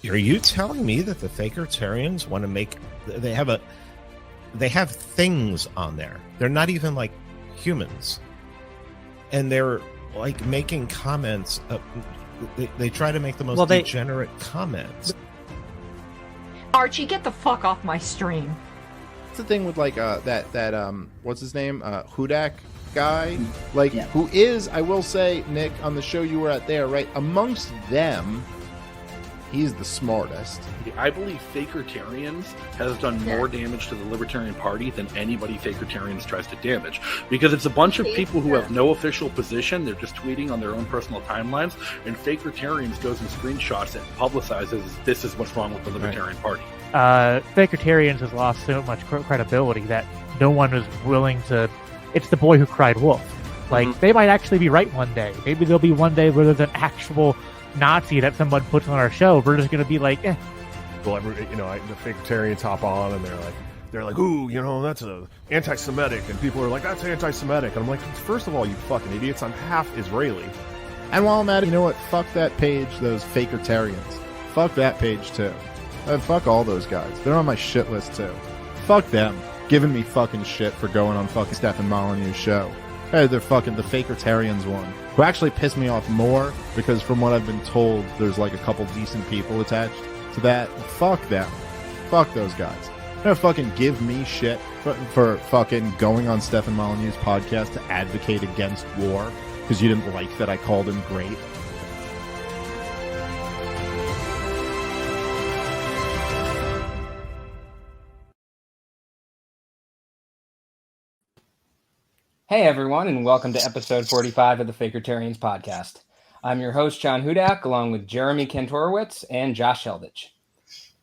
Are you telling me that the Fakertarians want to make... They have things on there. They're not even like humans. And they're like making comments. They try to make the most degenerate comments. Archie, get the fuck off my stream. What's the thing with like that what's his name? Hudak guy? Like, who is, I will say, Nick, on the show you were at there, right? Amongst them, he's the smartest. I believe Fakertarians has done more damage to the Libertarian Party than anybody Fakertarians tries to damage. Because it's a bunch of people who have no official position, they're just tweeting on their own personal timelines, and Fakertarians goes and screenshots and publicizes this is what's wrong with the Libertarian Party. Fakertarians has lost so much credibility that no one is willing to... It's the boy who cried wolf. Like, they might actually be right one day. Maybe there'll be one day where there's an actual Nazi that someone puts on our show. We're just going to be like, eh. Well, the Fakertarians hop on and they're like, ooh, that's a anti-Semitic, and people are like, that's anti-Semitic. And I'm like, first of all, you fucking idiots, I'm half Israeli. And while I'm at it, you know what? Fuck that page, those Fakertarians. Fuck that page too. Fuck all those guys. They're on my shit list too. Fuck them. Giving me fucking shit for going on fucking Stefan Molyneux's show. Hey, they're fucking the Fakertarians one. Who actually pissed me off more, because from what I've been told, there's like a couple decent people attached to that. Fuck them. Fuck those guys. They're gonna fucking give me shit for fucking going on Stefan Molyneux's podcast to advocate against war, because you didn't like that I called him great. Hey everyone, and welcome to episode 45 of the Fakertarians podcast. I'm your host, John Hudak, along with Jeremy Kantorowicz and Josh Helditch.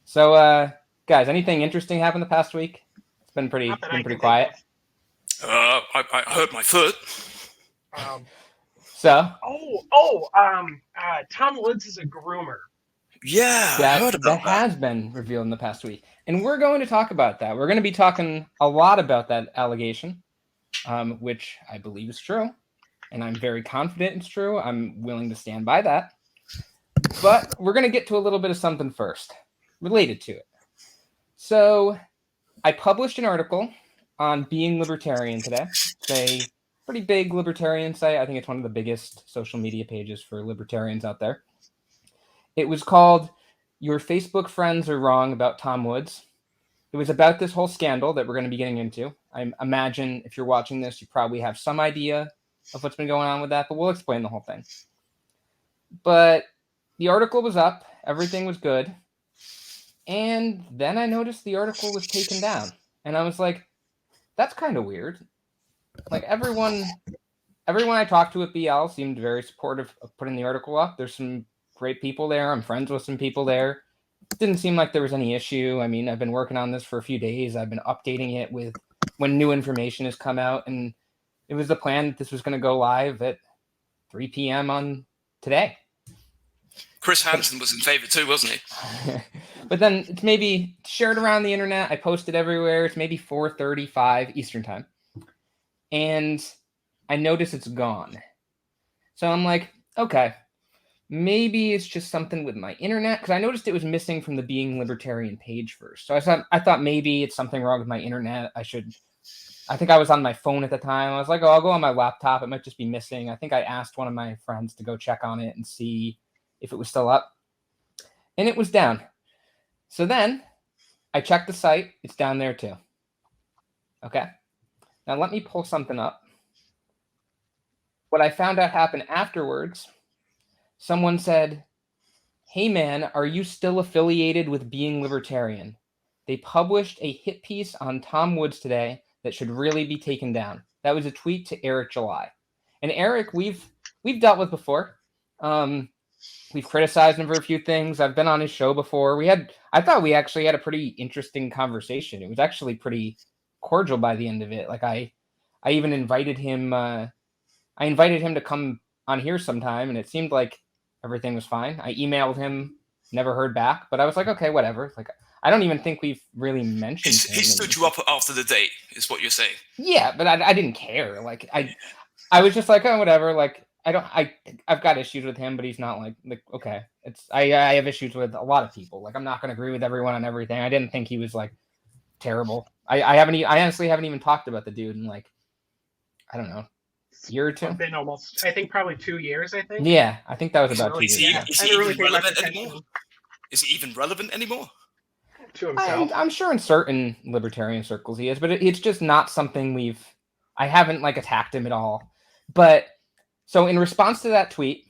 So, guys, anything interesting happened the past week? It's been pretty quiet. I hurt my foot. Tom Woods is a groomer. Yeah, I heard about that. That has been revealed in the past week. And we're going to talk about that. We're going to be talking a lot about that allegation. Which I believe is true, and I'm very confident it's true. I'm willing to stand by that. But we're going to get to a little bit of something first, related to it. So, I published an article on Being Libertarian today. It's a pretty big libertarian site. I think it's one of the biggest social media pages for libertarians out there. It was called Your Facebook Friends Are Wrong About Tom Woods. It was about this whole scandal that we're going to be getting into. I imagine if you're watching this, you probably have some idea of what's been going on with that, but we'll explain the whole thing. But the article was up. Everything was good. And then I noticed the article was taken down. And I was like, that's kind of weird. Like, everyone I talked to at BL seemed very supportive of putting the article up. There's some great people there. I'm friends with some people there. It didn't seem like there was any issue. I mean, I've been working on this for a few days. I've been updating it with when new information has come out, and it was the plan that this was going to go live at 3 p.m. on today. Chris Hansen was in favor too, wasn't he? But then it's maybe shared around the internet. I posted everywhere. It's maybe 4:35 Eastern time. And I notice it's gone. So I'm like, okay, maybe it's just something with my internet, because I noticed it was missing from the Being Libertarian page first. So I thought maybe it's something wrong with my internet. I think I was on my phone at the time. I was like, I'll go on my laptop. It might just be missing. I think I asked one of my friends to go check on it and see if it was still up. And it was down. So then I checked the site. It's down there too. Okay. Now let me pull something up. What I found out happened afterwards, someone said, hey man, are you still affiliated with Being Libertarian? They published a hit piece on Tom Woods today that should really be taken down. That was a tweet to Eric July. And Eric, we've dealt with before. We've criticized him for a few things. I've been on his show before. I thought we actually had a pretty interesting conversation. It was actually pretty cordial by the end of it. Like I even invited him. I invited him to come on here sometime, and it seemed like everything was fine. I emailed him, never heard back, but I was like, okay, whatever. Like, I don't even think we've really mentioned him. He stood you up after the date, is what you're saying. Yeah, but I didn't care. Like, I was just like, oh, whatever. Like, I've got issues with him, but he's not like okay. I have issues with a lot of people. Like I'm not going to agree with everyone on everything. I didn't think he was like terrible. I honestly haven't even talked about the dude in like I don't know, a year or two. It's been almost, I think, probably 2 years. I think. Yeah, I think that was about 2 Is years he, ago. is I he haven't really even paid much relevant attention anymore? Is he even relevant anymore? to himself. I'm sure in certain libertarian circles he is, but it's just not something I haven't like attacked him at all. But so in response to that tweet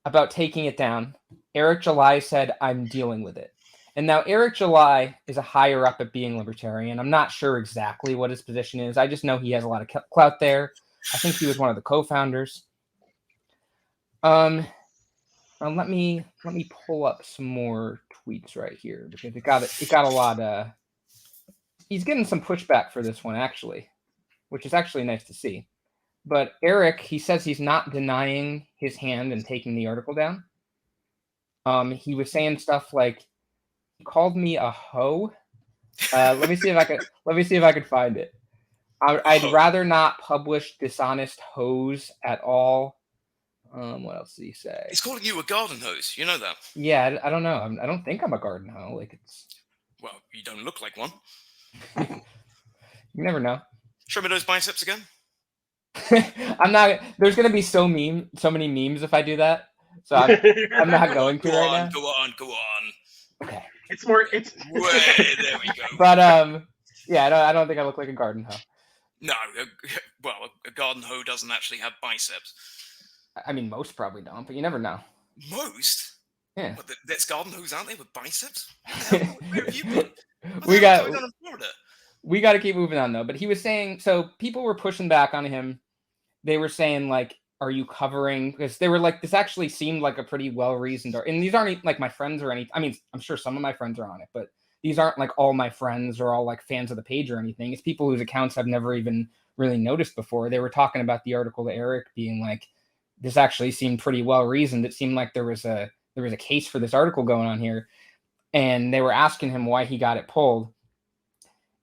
about taking it down, Eric July said, I'm dealing with it. And now Eric July is a higher up at being libertarian. I'm not sure exactly what his position is. I just know he has a lot of clout there. I think he was one of the co-founders. Let me pull up some more tweets right here because it got a lot. He's getting some pushback for this one actually, which is actually nice to see. But Eric, he says he's not denying his hand in taking the article down. He was saying stuff like, he called me a hoe. Let me see if I could find it. I'd rather not publish dishonest hoes at all. What else did he say? He's calling you a garden hose. You know that? Yeah, I don't know. I don't think I'm a garden hoe. Like it's. Well, you don't look like one. You never know. Show me those biceps again. I'm not. There's gonna be so many memes if I do that. So I'm not going to right now. Go on. Okay. It's more. It's. There we go. But yeah, I don't think I look like a garden hoe. No, a garden hoe doesn't actually have biceps. I mean, most probably don't, but you never know. Most? Yeah. But there's garden hoes out there with biceps? Where have you been? We got to keep moving on though. But he was saying, so people were pushing back on him. They were saying like, are you covering? Because they were like, this actually seemed like a pretty well-reasoned, and these aren't like my friends or anything. I mean, I'm sure some of my friends are on it, but these aren't like all my friends or all like fans of the page or anything. It's people whose accounts I've never even really noticed before. They were talking about the article to Eric being like, this actually seemed pretty well-reasoned. It seemed like there was a case for this article going on here. And they were asking him why he got it pulled.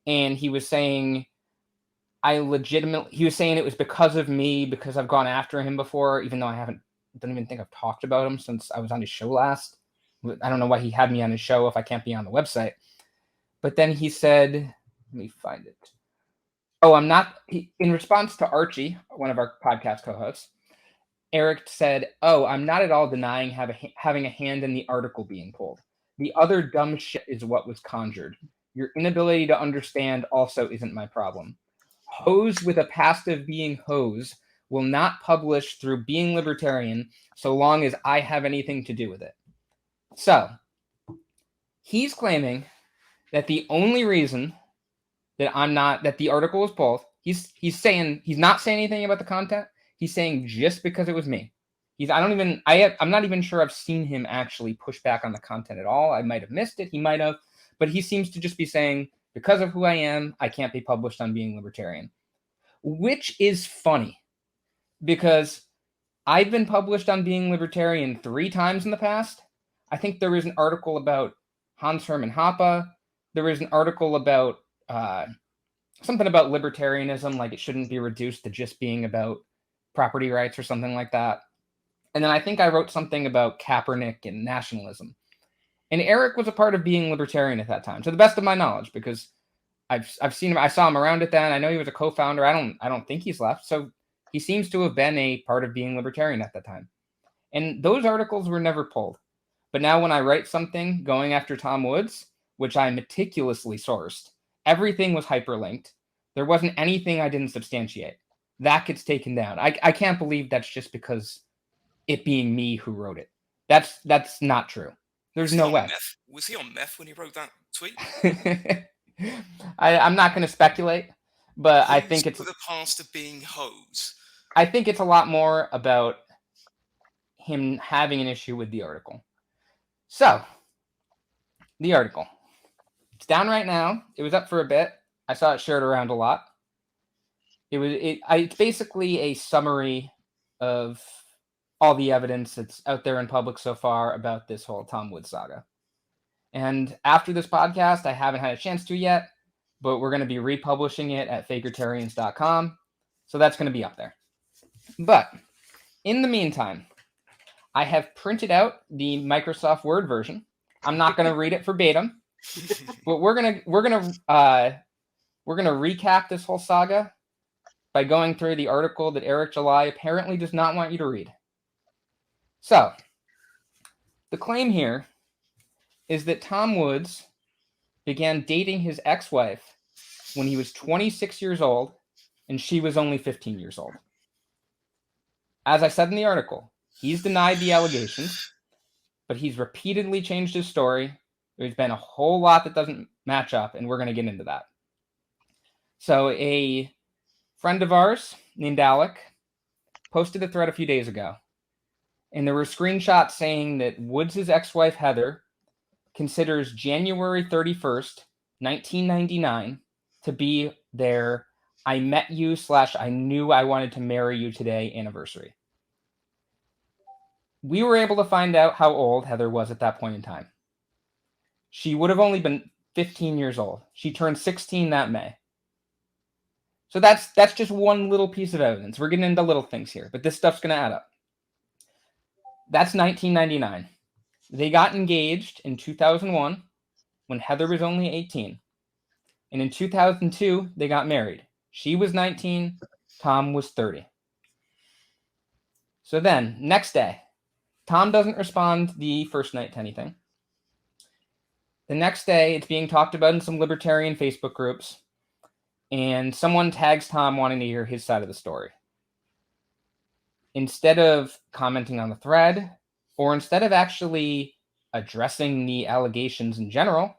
And he was saying, he was saying it was because of me, because I've gone after him before, even though don't even think I've talked about him since I was on his show last. I don't know why he had me on his show if I can't be on the website. But then he said, let me find it. Oh, I'm not, in response to Archie, one of our podcast co-hosts, Eric said, oh, I'm not at all denying having a hand in the article being pulled. The other dumb shit is what was conjured. Your inability to understand also isn't my problem. Hoes with a past of being hoes will not publish through being libertarian so long as I have anything to do with it. So, he's claiming that the only reason that the article was pulled, he's saying he's not saying anything about the content. He's saying just because it was me. I'm not even sure I've seen him actually push back on the content at all. I might have missed it. He might have, but he seems to just be saying because of who I am, I can't be published on being libertarian, which is funny because I've been published on being libertarian 3 times in the past. I think there was an article about Hans Hermann Hoppe. There was an article about something about libertarianism, like it shouldn't be reduced to just being about property rights or something like that. And then I think I wrote something about Kaepernick and nationalism. And Eric was a part of being libertarian at that time, to the best of my knowledge, because I've seen him. I saw him around it then. I know he was a co-founder. I don't think he's left. So he seems to have been a part of being libertarian at that time. And those articles were never pulled. But now when I write something going after Tom Woods, which I meticulously sourced, everything was hyperlinked. There wasn't anything I didn't substantiate. That gets taken down. I can't believe that's just because it being me who wrote it. That's not true. There's no way. Was he on meth when he wrote that tweet? I'm not going to speculate, but I think it's the past of being hoes. I think it's a lot more about him having an issue with the article. So, the article. It's down right now. It was up for a bit. I saw it shared around a lot. It's basically a summary of all the evidence that's out there in public so far about this whole Tom Woods saga. And after this podcast, I haven't had a chance to yet, but we're going to be republishing it at Fakertarians.com. So that's going to be up there. But In the meantime, I have printed out the Microsoft Word version. I'm not going to read it verbatim, but we're gonna recap this whole saga by going through the article that Eric July apparently does not want you to read. So, the claim here is that Tom Woods began dating his ex-wife when he was 26 years old and she was only 15 years old. As I said in the article, he's denied the allegations, but he's repeatedly changed his story. There's been a whole lot that doesn't match up, and we're going to get into that. So a friend of ours named Alec posted a thread a few days ago, and there were screenshots saying that Woods' ex-wife, Heather, considers January 31st, 1999 to be their I met you / I knew I wanted to marry you today anniversary. We were able to find out how old Heather was at that point in time. She would have only been 15 years old. She turned 16 that May. So that's just one little piece of evidence. We're getting into little things here, but this stuff's going to add up. That's 1999. They got engaged in 2001 when Heather was only 18. And in 2002, they got married. She was 19, Tom was 30. So then, next day, Tom doesn't respond the first night to anything. The next day, it's being talked about in some libertarian Facebook groups, and someone tags Tom wanting to hear his side of the story. Instead of commenting on the thread, or instead of actually addressing the allegations in general,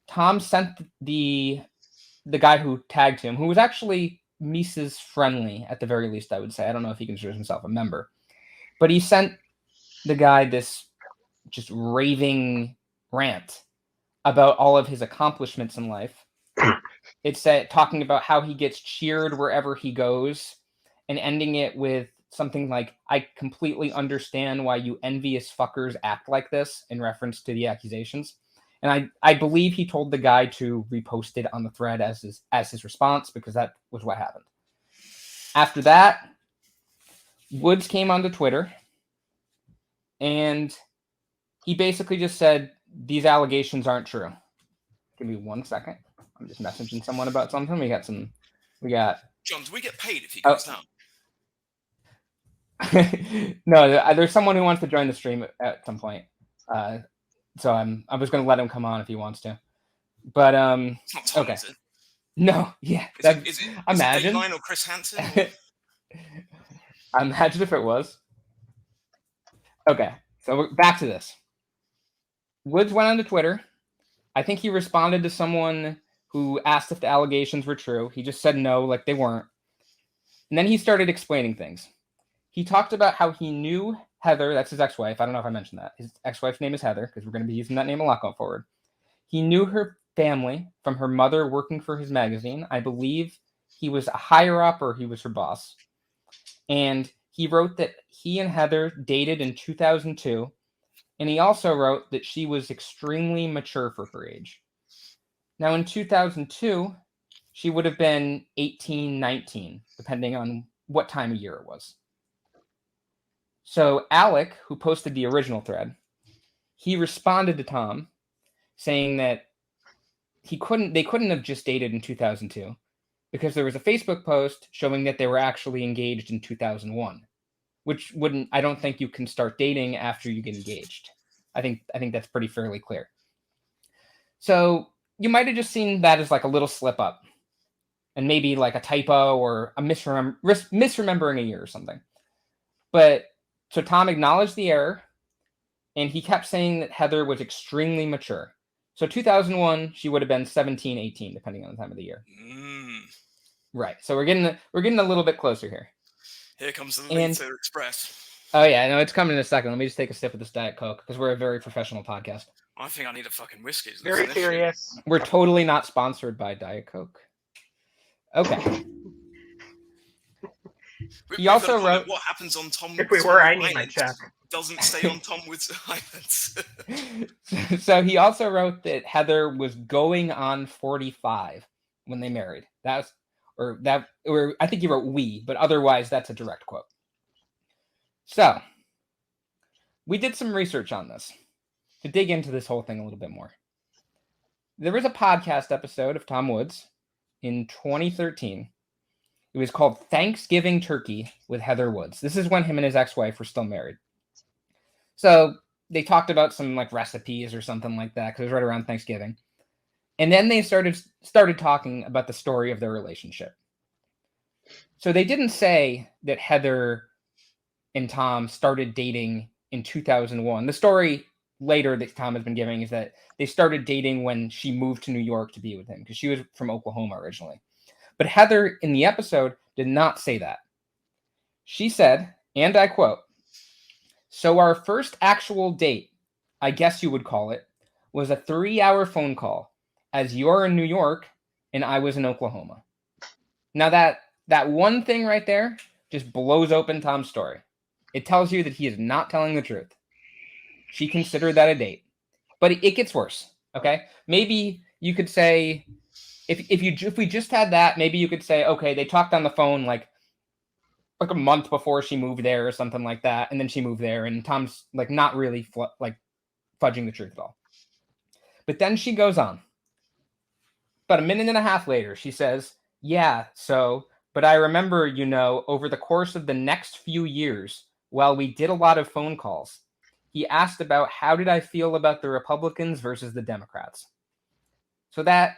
Tom sent the guy who tagged him, who was actually Mises friendly, at the very least, I would say. I don't know if he considers himself a member. But he sent the guy this just raving rant about all of his accomplishments in life. It said, talking about how he gets cheered wherever he goes, and ending it with something like, I completely understand why you envious fuckers act like this, in reference to the accusations. And I believe he told the guy to repost it on the thread as his response, because that was what happened. After that, Woods came onto Twitter, and he basically just said, these allegations aren't true. Give me 1 second. I'm just messaging someone about something. We got John, do we get paid if he goes down? No, there's someone who wants to join the stream at some point. So I was going to let him come on if he wants to. But It's not Tom, okay. Is it? No, yeah. Is it Imagine. Dateline or Chris Hansen? Imagine if it was. Okay, so back to this. Woods went onto Twitter. I think he responded to someone who asked if the allegations were true. He just said no, like they weren't. And then he started explaining things. He talked about how he knew Heather, that's his ex-wife. I don't know if I mentioned that. His ex-wife's name is Heather, because we're going to be using that name a lot going forward. He knew her family from her mother working for his magazine. I believe he was a higher up, or he was her boss. And he wrote that he and Heather dated in 2002. And he also wrote that she was extremely mature for her age. Now, in 2002, she would have been 18, 19, depending on what time of year it was. So Alec, who posted the original thread, he responded to Tom saying that they couldn't have just dated in 2002, because there was a Facebook post showing that they were actually engaged in 2001, which I don't think you can start dating after you get engaged. I think that's pretty fairly clear. So you might have just seen that as like a little slip up, and maybe like a typo or a misremembering a year or something. But so Tom acknowledged the error, and he kept saying that Heather was extremely mature. So 2001, she would have been 17, 18, depending on the time of the year. Right. So we're getting a little bit closer here. Here comes the Lisa Express. Oh yeah, no, it's coming in a second. Let me just take a sip of this Diet Coke, because we're a very professional podcast. I think I need a fucking whiskey. Very serious. We're totally not sponsored by Diet Coke. Okay. He also wrote, what happens on Tom. If we were, I need my check. Doesn't stay on Tom Woods Islands. So he also wrote that Heather was going on 45 when they married. Or I think he wrote we, but otherwise that's a direct quote. So, we did some research on this to dig into this whole thing a little bit more. There was a podcast episode of Tom Woods in 2013. It was called Thanksgiving Turkey with Heather Woods. This is when him and his ex-wife were still married. So they talked about some like recipes or something like that because it was right around Thanksgiving. And then they started talking about the story of their relationship. So they didn't say that Heather and Tom started dating in 2001. The story later that Tom has been giving is that they started dating when she moved to New York to be with him because she was from Oklahoma originally. But Heather in the episode did not say that. She said, and I quote, "So our first actual date, I guess you would call it, was a 3-hour phone call as you're in New York and I was in Oklahoma." Now that one thing right there just blows open Tom's story. It tells you that he is not telling the truth. She considered that a date. But it gets worse, okay? Maybe you could say, if we just had that, maybe you could say, okay, they talked on the phone like a month before she moved there or something like that, and then she moved there, and Tom's like not really fudging the truth at all. But then she goes on. About a minute and a half later, she says, "Yeah, so, but I remember, over the course of the next few years, while we did a lot of phone calls, he asked about how did I feel about the Republicans versus the Democrats." So that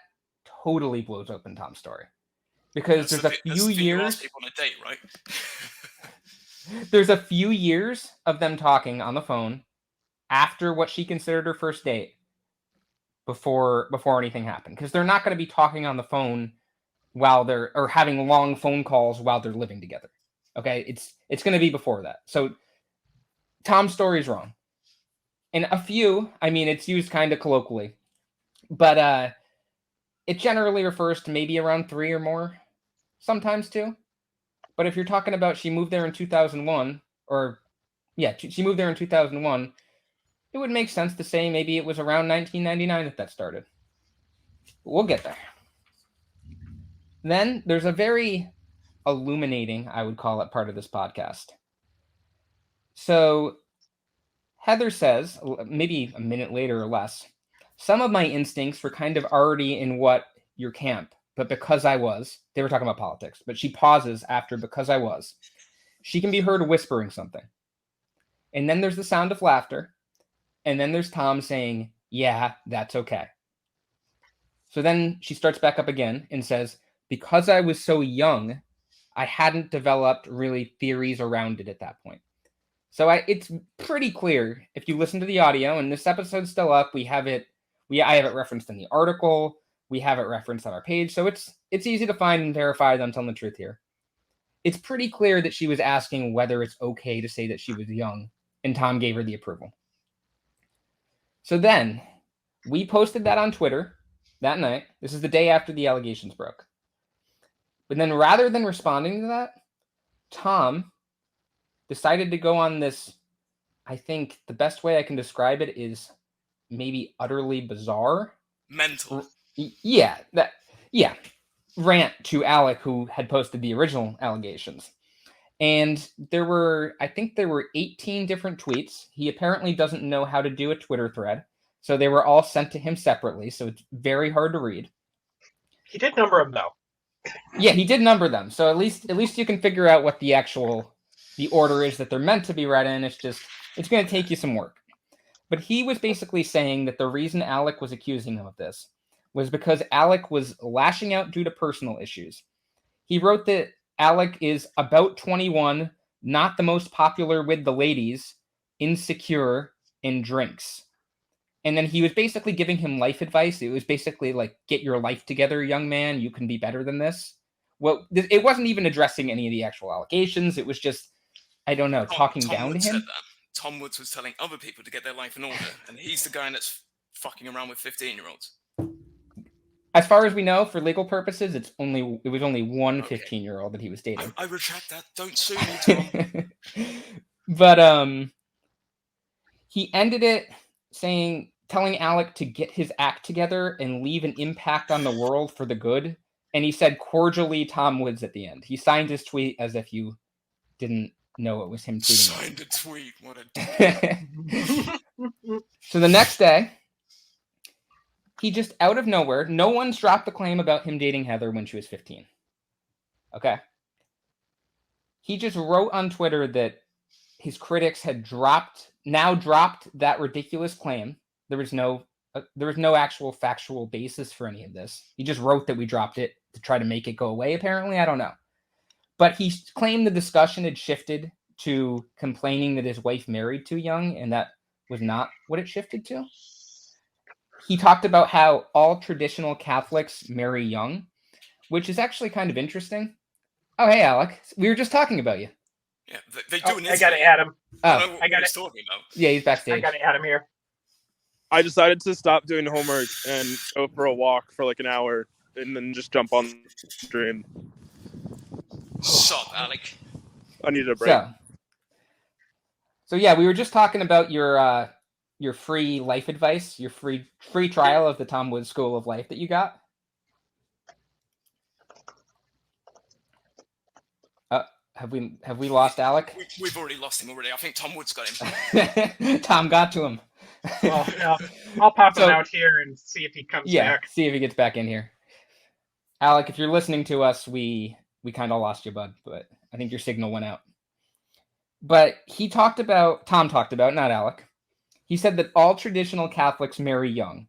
totally blows open Tom's story. Because there's a few years... people on a date, right? There's a few years of them talking on the phone after what she considered her first date before anything happened. Because they're not going to be talking on the phone or having long phone calls while they're living together. Okay? It's going to be before that. So Tom's story is wrong. And a few, it's used kind of colloquially. But it generally refers to maybe around 3 or more. Sometimes 2. But if you're talking about she moved there in 2001, she moved there in 2001, it would make sense to say maybe it was around 1999 that started. But we'll get there. Then there's a very illuminating, I would call it, part of this podcast. So Heather says, maybe a minute later or less, "Some of my instincts were kind of already in your camp, but because I was," they were talking about politics, but she pauses after "because I was." She can be heard whispering something. And then there's the sound of laughter. And then there's Tom saying, "Yeah, that's okay." So then she starts back up again and says, "Because I was so young, I hadn't developed really theories around it at that point." So it's pretty clear if you listen to the audio, and this episode's still up. I have it referenced in the article. We have it referenced on our page. So it's easy to find and verify that I'm telling the truth here. It's pretty clear that she was asking whether it's okay to say that she was young, and Tom gave her the approval. So then we posted that on Twitter that night. This is the day after the allegations broke. But then rather than responding to that, Tom decided to go on this, I think the best way I can describe it is maybe utterly bizarre. Mental. Rant to Alec, who had posted the original allegations. And there were 18 different tweets. He apparently doesn't know how to do a Twitter thread, so they were all sent to him separately, so it's very hard to read. He did number them, though. Yeah, he did number them, so at least you can figure out what the order is that they're meant to be read in. It's going to take you some work. But he was basically saying that the reason Alec was accusing him of this was because Alec was lashing out due to personal issues. He wrote that Alec is about 21, not the most popular with the ladies, insecure, and drinks. And then he was basically giving him life advice. It was basically like, get your life together, young man. You can be better than this. Well, it wasn't even addressing any of the actual allegations. It was just, I don't know, talking down to him. Said that. Tom Woods was telling other people to get their life in order, and he's the guy that's fucking around with 15-year-olds. As far as we know, for legal purposes, it was only one 15-year-old that he was dating. I retract that. Don't sue me, Tom. But he ended it telling Alec to get his act together and leave an impact on the world for the good. And he said, "Cordially, Tom Woods" at the end. He signed his tweet as if you didn't know it was him tweeting Signed a tweet. What a it. So the next day, he just out of nowhere, no one's dropped the claim about him dating Heather when she was 15. Okay. He just wrote on Twitter that his critics had dropped that ridiculous claim. There was no actual factual basis for any of this. He just wrote that we dropped it to try to make it go away, apparently. I don't know. But he claimed the discussion had shifted to complaining that his wife married too young, and that was not what it shifted to. He talked about how all traditional Catholics marry young, which is actually kind of interesting. Oh, hey, Alec. We were just talking about you. Yeah, they do I gotta add him. I got talking about. Yeah, he's backstage. I gotta add him here. I decided to stop doing homework and go for a walk for like an hour and then just jump on the stream. Stop, Alec. I need a break. So yeah, we were just talking about your free life advice, your free trial of the Tom Woods School of Life that you got. Have we lost Alec? We've already lost him already. I think Tom Woods got him. Tom got to him. Well, I'll pop him out here and see if he comes back. See if he gets back in here. Alec, if you're listening to us, we kind of lost you, bud, but I think your signal went out. But Tom talked about, not Alec. He said that all traditional Catholics marry young.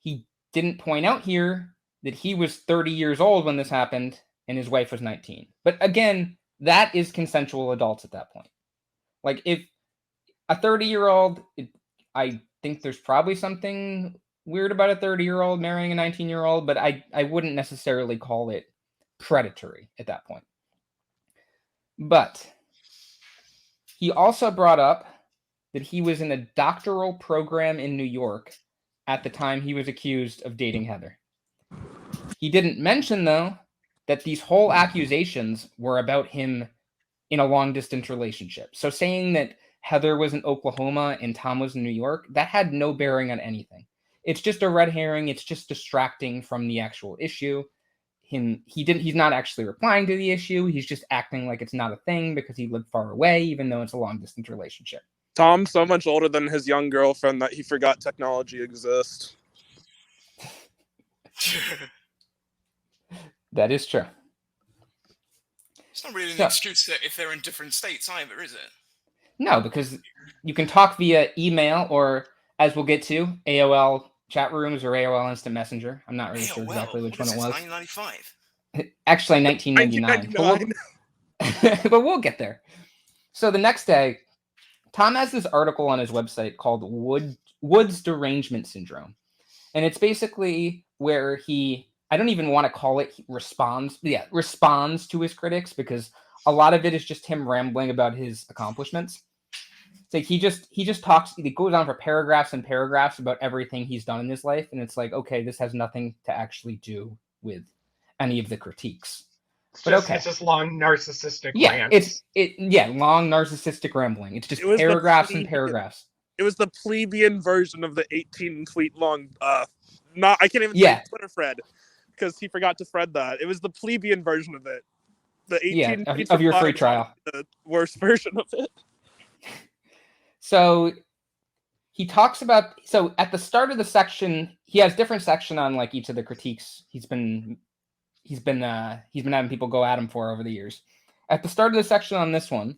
He didn't point out here that he was 30 years old when this happened and his wife was 19. But again, that is consensual adults at that point. Like, if a 30-year-old, I think there's probably something weird about a 30-year-old marrying a 19-year-old, but I wouldn't necessarily call it predatory at that point. But he also brought up that he was in a doctoral program in New York at the time he was accused of dating Heather. He didn't mention, though, that these whole accusations were about him in a long-distance relationship. So saying that Heather was in Oklahoma and Tom was in New York, that had no bearing on anything. It's just a red herring. It's just distracting from the actual issue. He's not actually replying to the issue. He's just acting like it's not a thing because he lived far away, even though it's a long-distance relationship. Tom's so much older than his young girlfriend that he forgot technology exists. That is true. It's not really an excuse if they're in different states either, is it? No, because you can talk via email or, as we'll get to, AOL chat rooms or AOL Instant Messenger. I'm not really sure exactly which one it was. 1995. Actually, 1999. But we'll get there. So the next day, Tom has this article on his website called Woods Derangement Syndrome. And it's basically where he, I don't even want to call it responds to his critics, because a lot of it is just him rambling about his accomplishments. It's like he just talks, he goes on for paragraphs and paragraphs about everything he's done in his life, and it's like, okay, this has nothing to actually do with any of the critiques. It's just long narcissistic rants. Long narcissistic rambling. It's just paragraphs and paragraphs. It was the plebeian version of the 18 tweet long I can't even say Twitter thread because he forgot to thread that. It was the plebeian version of it. The 18 tweets of your free trial. The worst version of it. So he talks about, so at the start of the section, he has different section on like each of the critiques he's been having people go at him for over the years. At the start of the section on this one,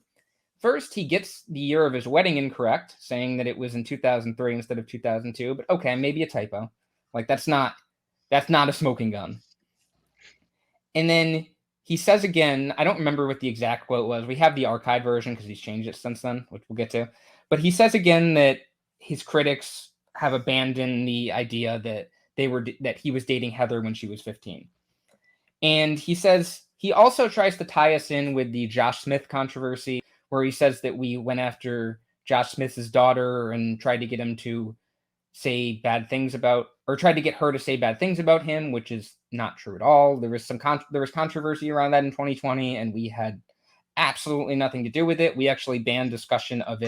first he gets the year of his wedding incorrect, saying that it was in 2003 instead of 2002, but okay, maybe a typo. Like that's not a smoking gun. And then he says again, I don't remember what the exact quote was. We have the archive version because he's changed it since then, which we'll get to. But he says again that his critics have abandoned the idea that he was dating Heather when she was 15. And he says he also tries to tie us in with the Josh Smith controversy, where he says that we went after Josh Smith's daughter and tried to get him to say bad things about, or tried to get her to say bad things about him, which is not true at all. There was controversy around that in 2020, and we had absolutely nothing to do with it. We actually banned discussion of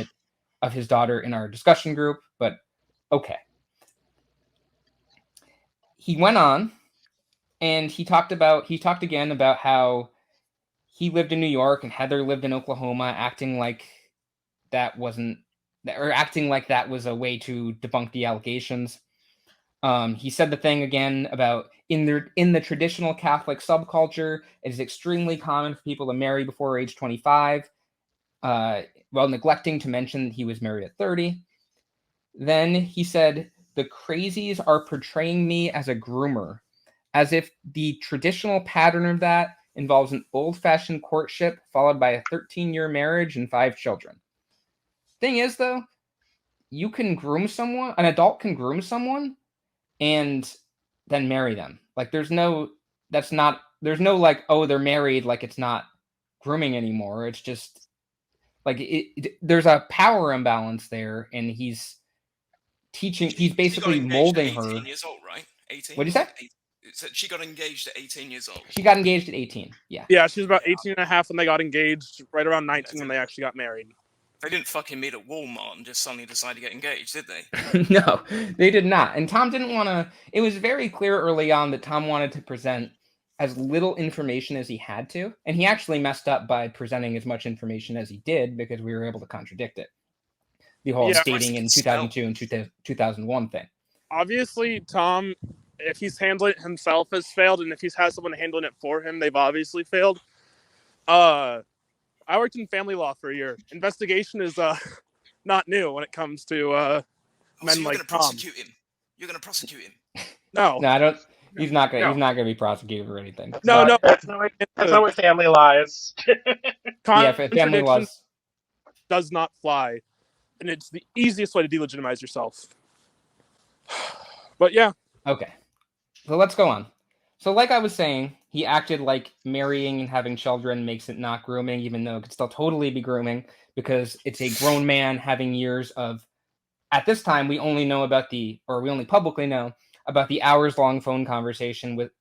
his daughter in our discussion group, but okay. He went on and he talked again about how he lived in New York and Heather lived in Oklahoma, acting like that was a way to debunk the allegations. He said the thing again about in the traditional Catholic subculture, it is extremely common for people to marry before age 25, while neglecting to mention that he was married at 30. Then he said, the crazies are portraying me as a groomer, as if the traditional pattern of that involves an old-fashioned courtship followed by a 13-year marriage and 5 children. Thing is, though, you can groom someone, an adult can groom someone, and then marry them. Like, there's no like, oh, they're married, like it's not grooming anymore. It's just like there's a power imbalance there, and he's basically molding her. 18 years old, right? 18. What did you say? She got engaged at 18 years old. She got engaged at 18. Yeah. Yeah, she was about 18 and a half when they got engaged, right around 19 when they actually got married. They didn't fucking meet at Walmart and just suddenly decide to get engaged, did they? No, they did not. And Tom didn't want to. It was very clear early on that Tom wanted to present as little information as he had to. And he actually messed up by presenting as much information as he did because we were able to contradict it. The whole dating in 2002 and 2001 thing. Obviously, Tom, if he's handling it himself, has failed. And if he's had someone handling it for him, they've obviously failed. I worked in family law for a year. Investigation is not new when it comes to men like Tom. You're going to prosecute him. No, I don't. He's not gonna. No. He's not gonna be prosecuted or anything. No. That's not what family law is. Yeah, family law does not fly, and it's the easiest way to delegitimize yourself. But yeah. Okay. So let's go on. So like I was saying, he acted like marrying and having children makes it not grooming, even though it could still totally be grooming because it's a grown man having years of. At this time, we only publicly know about the hours-long phone conversations with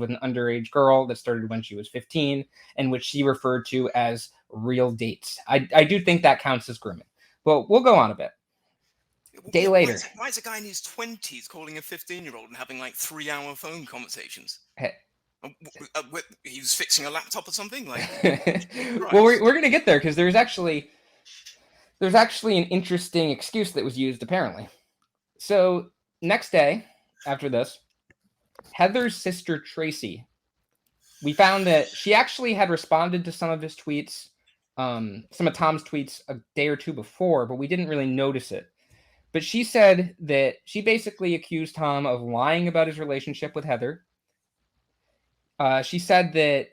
an underage girl that started when she was 15, and which she referred to as real dates. I do think that counts as grooming, but we'll go on a bit. Day later. Why is a guy in his 20s calling a 15-year-old and having like 3-hour phone conversations? Hey. He was fixing a laptop or something? Like, well, we're going to get there because there's actually an interesting excuse that was used apparently. So next day after this, Heather's sister Tracy, we found that she actually had responded to some of his tweets, some of Tom's tweets a day or two before, but we didn't really notice it. But she said that she basically accused Tom of lying about his relationship with Heather. She said that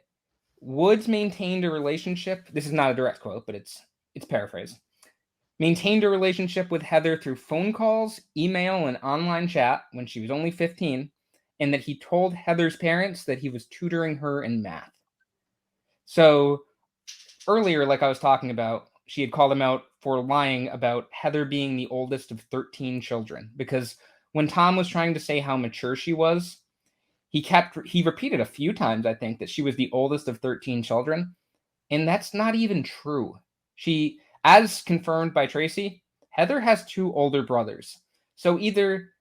Woods maintained a relationship. This is not a direct quote, but it's paraphrased. Maintained a relationship with Heather through phone calls, email, and online chat when she was only 15, and that he told Heather's parents that he was tutoring her in math. So earlier, like I was talking about, she had called him out for lying about Heather being the oldest of 13 children, because when Tom was trying to say how mature she was, he repeated a few times, I think, that she was the oldest of 13 children, and that's not even true. She, as confirmed by Tracy, Heather has 2 older brothers. So either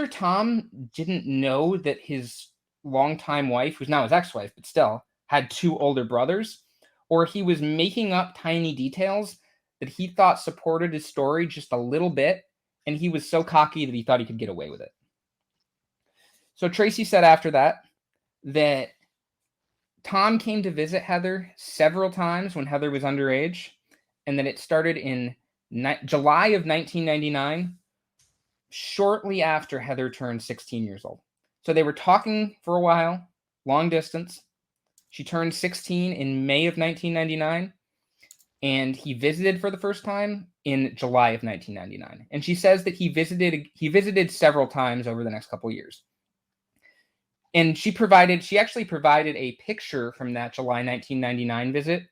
Tom didn't know that his longtime wife, who's now his ex-wife, but still, had 2 older brothers, or he was making up tiny details that he thought supported his story just a little bit, and he was so cocky that he thought he could get away with it. So Tracy said after that Tom came to visit Heather several times when Heather was underage, and that it started in July of 1999, shortly after Heather turned 16 years old. So they were talking for a while, long distance. She turned 16 in May of 1999, and he visited for the first time in July of 1999. And she says that he visited several times over the next couple years. And she actually provided a picture from that July 1999 visit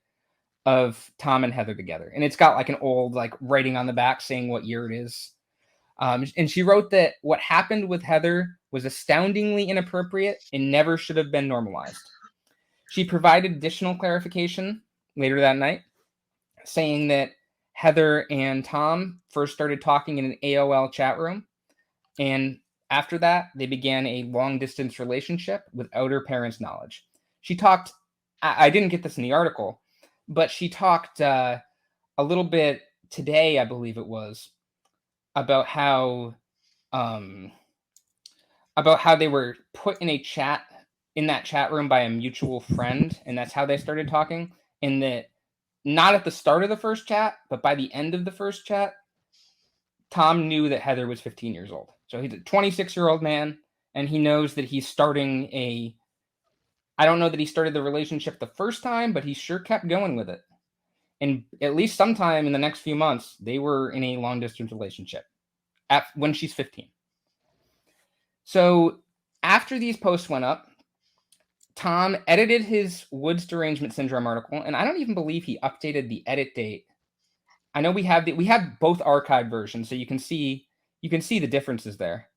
of Tom and Heather together. And it's got like an old like writing on the back saying what year it is. And she wrote that what happened with Heather was astoundingly inappropriate and never should have been normalized. She provided additional clarification later that night, saying that Heather and Tom first started talking in an AOL chat room, and after that, they began a long-distance relationship without her parents' knowledge. She talked I didn't get this in the article, but she talked a little bit today, I believe it was, about how they were put in that chat room by a mutual friend, and that's how they started talking. And that not at the start of the first chat, but by the end of the first chat, Tom knew that Heather was 15 years old. So he's a 26-year-old man, and he knows that he's starting I don't know that he started the relationship the first time, but he sure kept going with it. And at least sometime in the next few months, they were in a long-distance relationship when she's 15. So after these posts went up, Tom edited his Woods derangement syndrome article, and I don't even believe he updated the edit date. I know we have both archived versions, so you can see the differences there.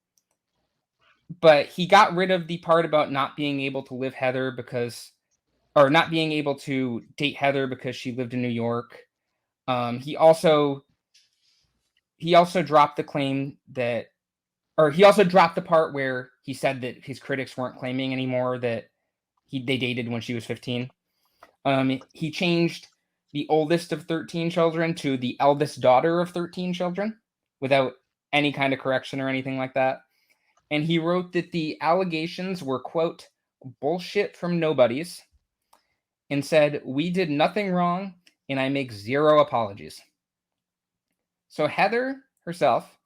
But he got rid of the part about not being able to not being able to date Heather because she lived in New York. He also dropped the claim he also dropped the part where he said that his critics weren't claiming anymore that they dated when she was 15. He changed the oldest of 13 children to the eldest daughter of 13 children without any kind of correction or anything like that. And he wrote that the allegations were, quote, bullshit from nobodies, and said, we did nothing wrong, and I make zero apologies. So Heather herself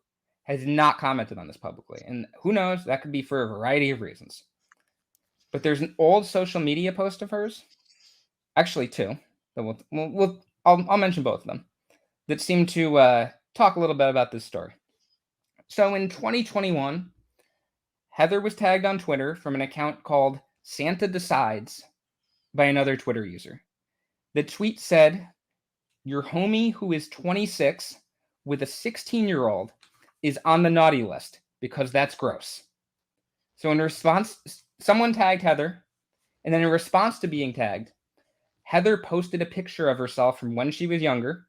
has not commented on this publicly. And who knows, that could be for a variety of reasons. But there's an old social media post of hers, actually two, that I'll mention both of them, that seem to talk a little bit about this story. So in 2021, Heather was tagged on Twitter from an account called Santa Decides by another Twitter user. The tweet said, your homie who is 26 with a 16-year-old is on the naughty list because that's gross. So in response, someone tagged Heather, and then in response to being tagged, Heather posted a picture of herself from when she was younger,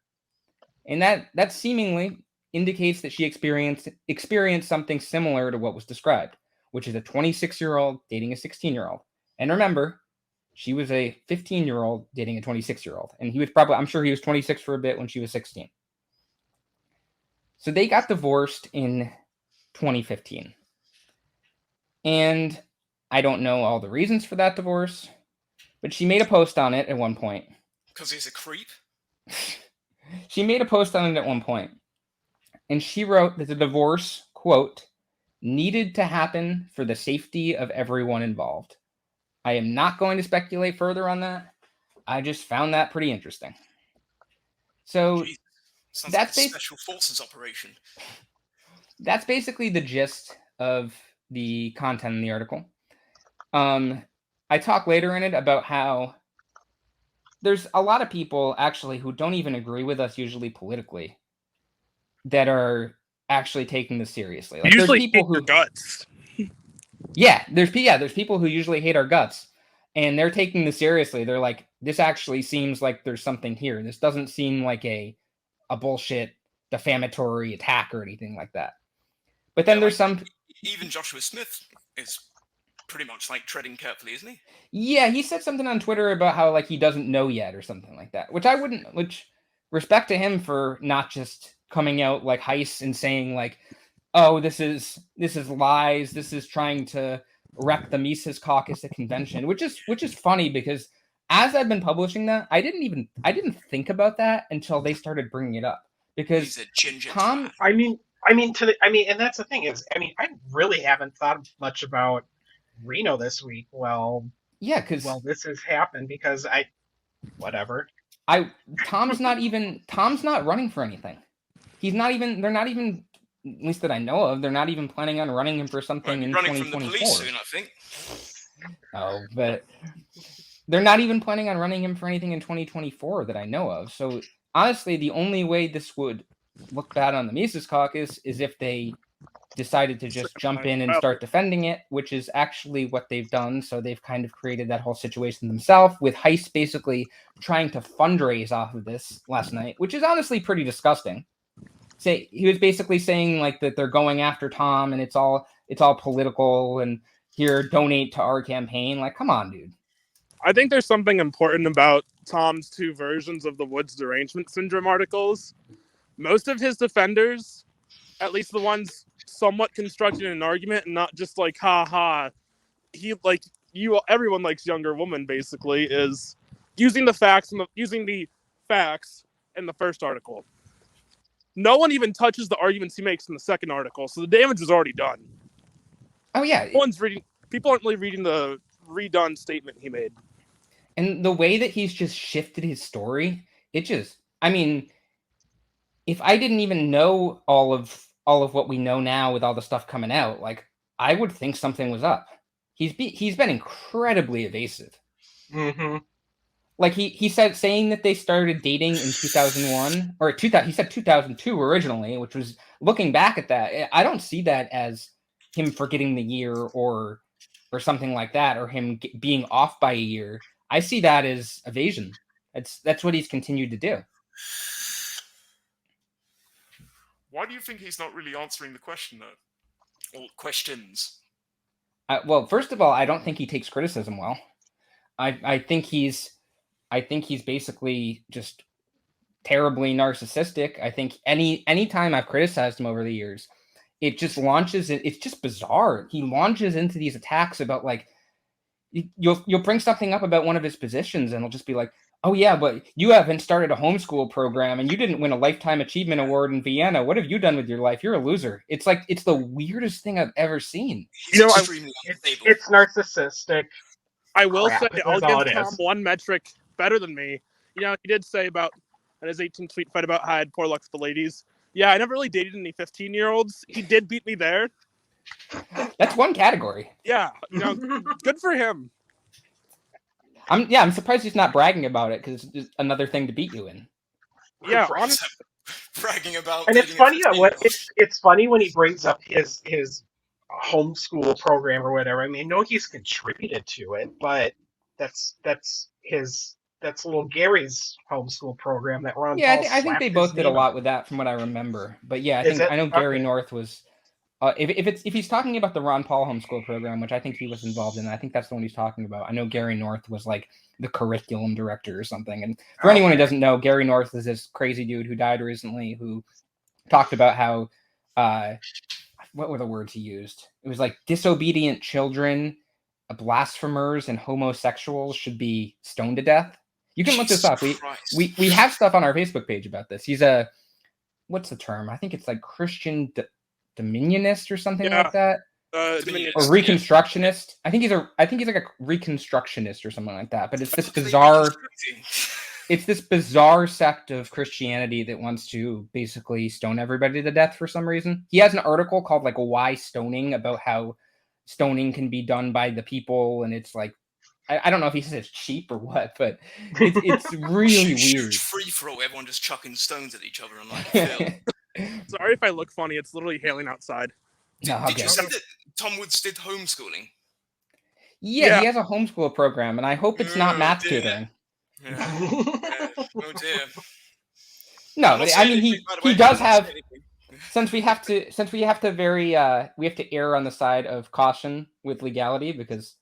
and that seemingly indicates that she experienced something similar to what was described, which is a 26-year-old dating a 16-year-old. And remember, she was a 15-year-old dating a 26-year-old, and I'm sure he was 26 for a bit when she was 16. So they got divorced in 2015. And I don't know all the reasons for that divorce, but she made a post on it at one point. Because he's a creep? She made a post on it at one point, and she wrote that the divorce, quote, needed to happen for the safety of everyone involved. I am not going to speculate further on that. I just found that pretty interesting. So sounds like a special forces operation. That's basically the gist of the content in the article. I talk later in it about how there's a lot of people actually who don't even agree with us usually politically that are actually taking this seriously. Like, usually there's people hate your guts. There's people who usually hate our guts, and they're taking this seriously. They're like, this actually seems like there's something here. This doesn't seem like a bullshit defamatory attack or anything like that. But then there's even Joshua Smith is pretty much like treading carefully, isn't he? Yeah, he said something on Twitter about how like he doesn't know yet or something like that, which respect to him for not just coming out like Heist and saying like, oh, this is lies, this is trying to wreck the Mises Caucus at convention, which is funny because as I've been publishing that, I didn't think about that until they started bringing it up, because he's a ginger Tom. I mean, and that's the thing is, I really haven't thought much about Reno this week. Well, this has happened because whatever. Tom's not running for anything. They're not even, at least that I know of, they're not even planning on running him for something in 2024. Running from the police soon, I think. Oh, but they're not even planning on running him for anything in 2024 that I know of. So honestly, the only way this would look bad on the Mises Caucus is if they decided to just jump in and start defending it, which is actually what they've done. So they've kind of created that whole situation themselves, with Heist basically trying to fundraise off of this last night, which is honestly pretty disgusting. He was basically saying like that they're going after Tom and it's all political and here, donate to our campaign. Like, come on, dude. I think there's something important about Tom's two versions of the Woods derangement syndrome articles. Most of his defenders, at least the ones somewhat constructed in an argument and not just like, ha ha, everyone likes younger woman, basically, is using the facts in the first article. No one even touches the arguments he makes in the second article, so the damage is already done. Oh yeah. People aren't really reading the redone statement he made. And the way that he's just shifted his story, I mean, if I didn't even know all of what we know now with all the stuff coming out, like, I would think something was up. He's been incredibly evasive. Mm-hmm. Like he said, saying that they started dating in 2001 or 2000. He said 2002 originally, which was, looking back at that, I don't see that as him forgetting the year or something like that, or him being off by a year. I see that as evasion. That's what he's continued to do. Why do you think he's not really answering the question, though? Or questions? Well, first of all, I don't think he takes criticism well. I think he's basically just terribly narcissistic. I think any time I've criticized him over the years, it just launches. It's just bizarre. He launches into these attacks about, like, you'll bring something up about one of his positions, and it'll just be like, oh yeah, but you haven't started a homeschool program, and you didn't win a Lifetime Achievement Award in Vienna. What have you done with your life? You're a loser. It's like, it's the weirdest thing I've ever seen. It's narcissistic. I will say, I'll give Tom one metric better than me. You know, he did say about, in his 18-tweet fight about how I had poor luck with the ladies. Yeah, I never really dated any 15-year-olds. He did beat me there. That's one category. Yeah, good for him. I'm surprised he's not bragging about it, because it's just another thing to beat you in. Yeah, bragging about. And it's funny it's funny when he brings up his homeschool program or whatever. I mean, I know he's contributed to it, but that's little Gary's homeschool program that Ron. Yeah, Paul I think they both did a lot with that, from what I remember. But yeah, I know Gary North was. If he's talking about the Ron Paul homeschool program, which I think he was involved in, I think that's the one he's talking about. I know Gary North was like the curriculum director or something. And for anyone who doesn't know, Gary North is this crazy dude who died recently, who talked about how, what were the words he used? It was like disobedient children, blasphemers, and homosexuals should be stoned to death. You can look this up. We have stuff on our Facebook page about this. He's what's the term? I think it's like Christian Dominionist or something like that, or Reconstructionist. I think he's like a Reconstructionist or something like that. But it's this bizarre sect of Christianity that wants to basically stone everybody to death for some reason. He has an article called like "Why Stoning," about how stoning can be done by the people, and it's like, I don't know if he says it's cheap or what, but it's really weird. Free for all, everyone just chucking stones at each other and like. Sorry if I look funny. It's literally hailing outside. Did you say that Tom Woods did homeschooling? Yeah, he has a homeschool program, and I hope it's not math tutoring. Yeah. Oh dear. No, but I mean he does have. Since we have to err on the side of caution with legality, because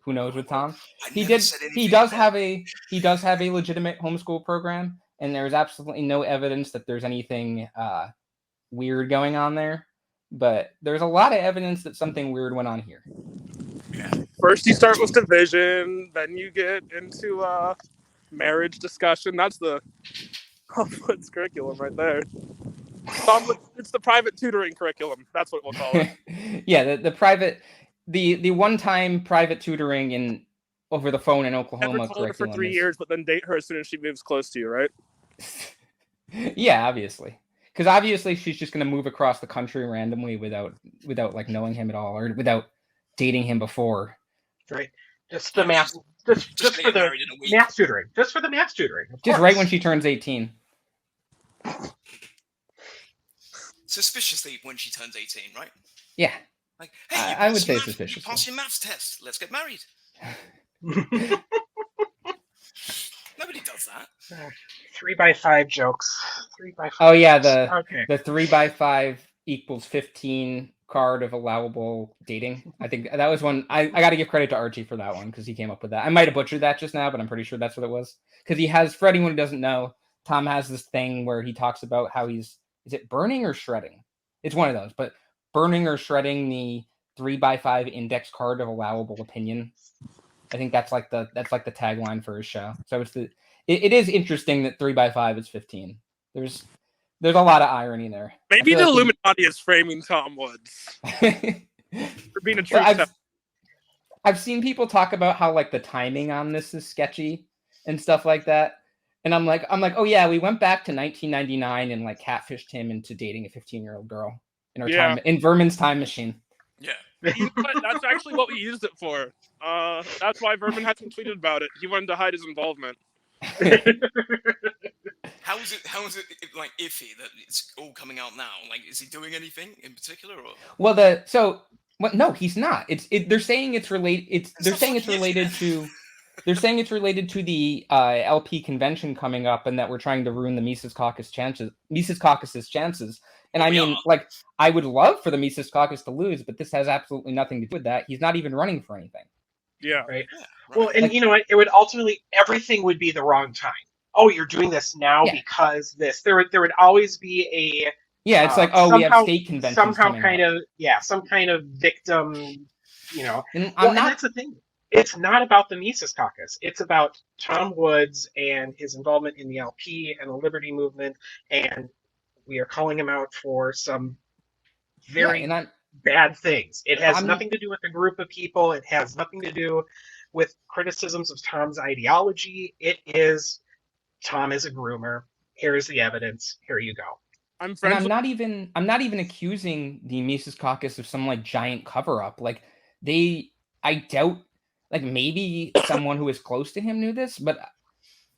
who knows with Tom. He does have a legitimate homeschool program, and there's absolutely no evidence that there's anything weird going on there. But there's a lot of evidence that something weird went on here. Yeah. First you start with division, then you get into marriage discussion. That's the Woods curriculum right there. It's the private tutoring curriculum. That's what we'll call it. Yeah, the one-time private tutoring in over the phone in Oklahoma. Never told her for 3 years, but then date her as soon as she moves close to you, right? Yeah, obviously, because obviously she's just going to move across the country randomly without like knowing him at all, or without dating him before. Right. Just for the math tutoring. Just for the math tutoring. Just right when she turns 18. Suspiciously when she turns 18, right? Yeah. Like, hey, I would say suspiciously. You pass your maths test. Let's get married. Nobody does that. 3x5 jokes. 3x5. Oh yeah, the 3x5 equals 15 card of allowable dating. I think that was one. I got to give credit to Archie for that one because he came up with that. I might have butchered that just now, but I'm pretty sure that's what it was. Because he has, for anyone who doesn't know, Tom has this thing where he talks about how is it burning or shredding? It's one of those, but burning or shredding the 3x5 index card of allowable opinion. I think that's like the tagline for his show. So it is interesting that 3x5 is 15. There's a lot of irony there. Maybe the like Illuminati is framing Tom Woods for being a truth teller. I've seen people talk about how like the timing on this is sketchy and stuff like that. And I'm like, oh yeah, we went back to 1999 and like catfished him into dating a 15-year-old girl in our time in Vermin's time machine. Yeah. You know what? That's actually what we used it for. That's why Vermin hasn't tweeted about it. He wanted to hide his involvement. How is it like iffy that it's all coming out now? Like, is he doing anything in particular? Or? Well, no, he's not. They're saying it's related. They're saying it's related to. They're saying it's related to the LP convention coming up, and that we're trying to ruin the Mises Caucus's chances. And I mean, like, I would love for the Mises Caucus to lose, but this has absolutely nothing to do with that. He's not even running for anything. Yeah. Right. Well, and you know what? It would ultimately, everything would be the wrong time. Oh, you're doing this now because this. There would always be a. Yeah, it's like, we have state conventions somehow coming kind up. some kind of victim, you know. And and that's the thing. It's not about the Mises Caucus. It's about Tom Woods and his involvement in the LP and the Liberty Movement, and we are calling him out for some very bad things. It has nothing to do with a group of people. It has nothing to do with criticisms of Tom's ideology. It is Tom is a groomer. Here's the evidence. Here you go. I'm not even accusing the Mises Caucus of some like giant cover up. Like I doubt. Like maybe someone who is close to him knew this, but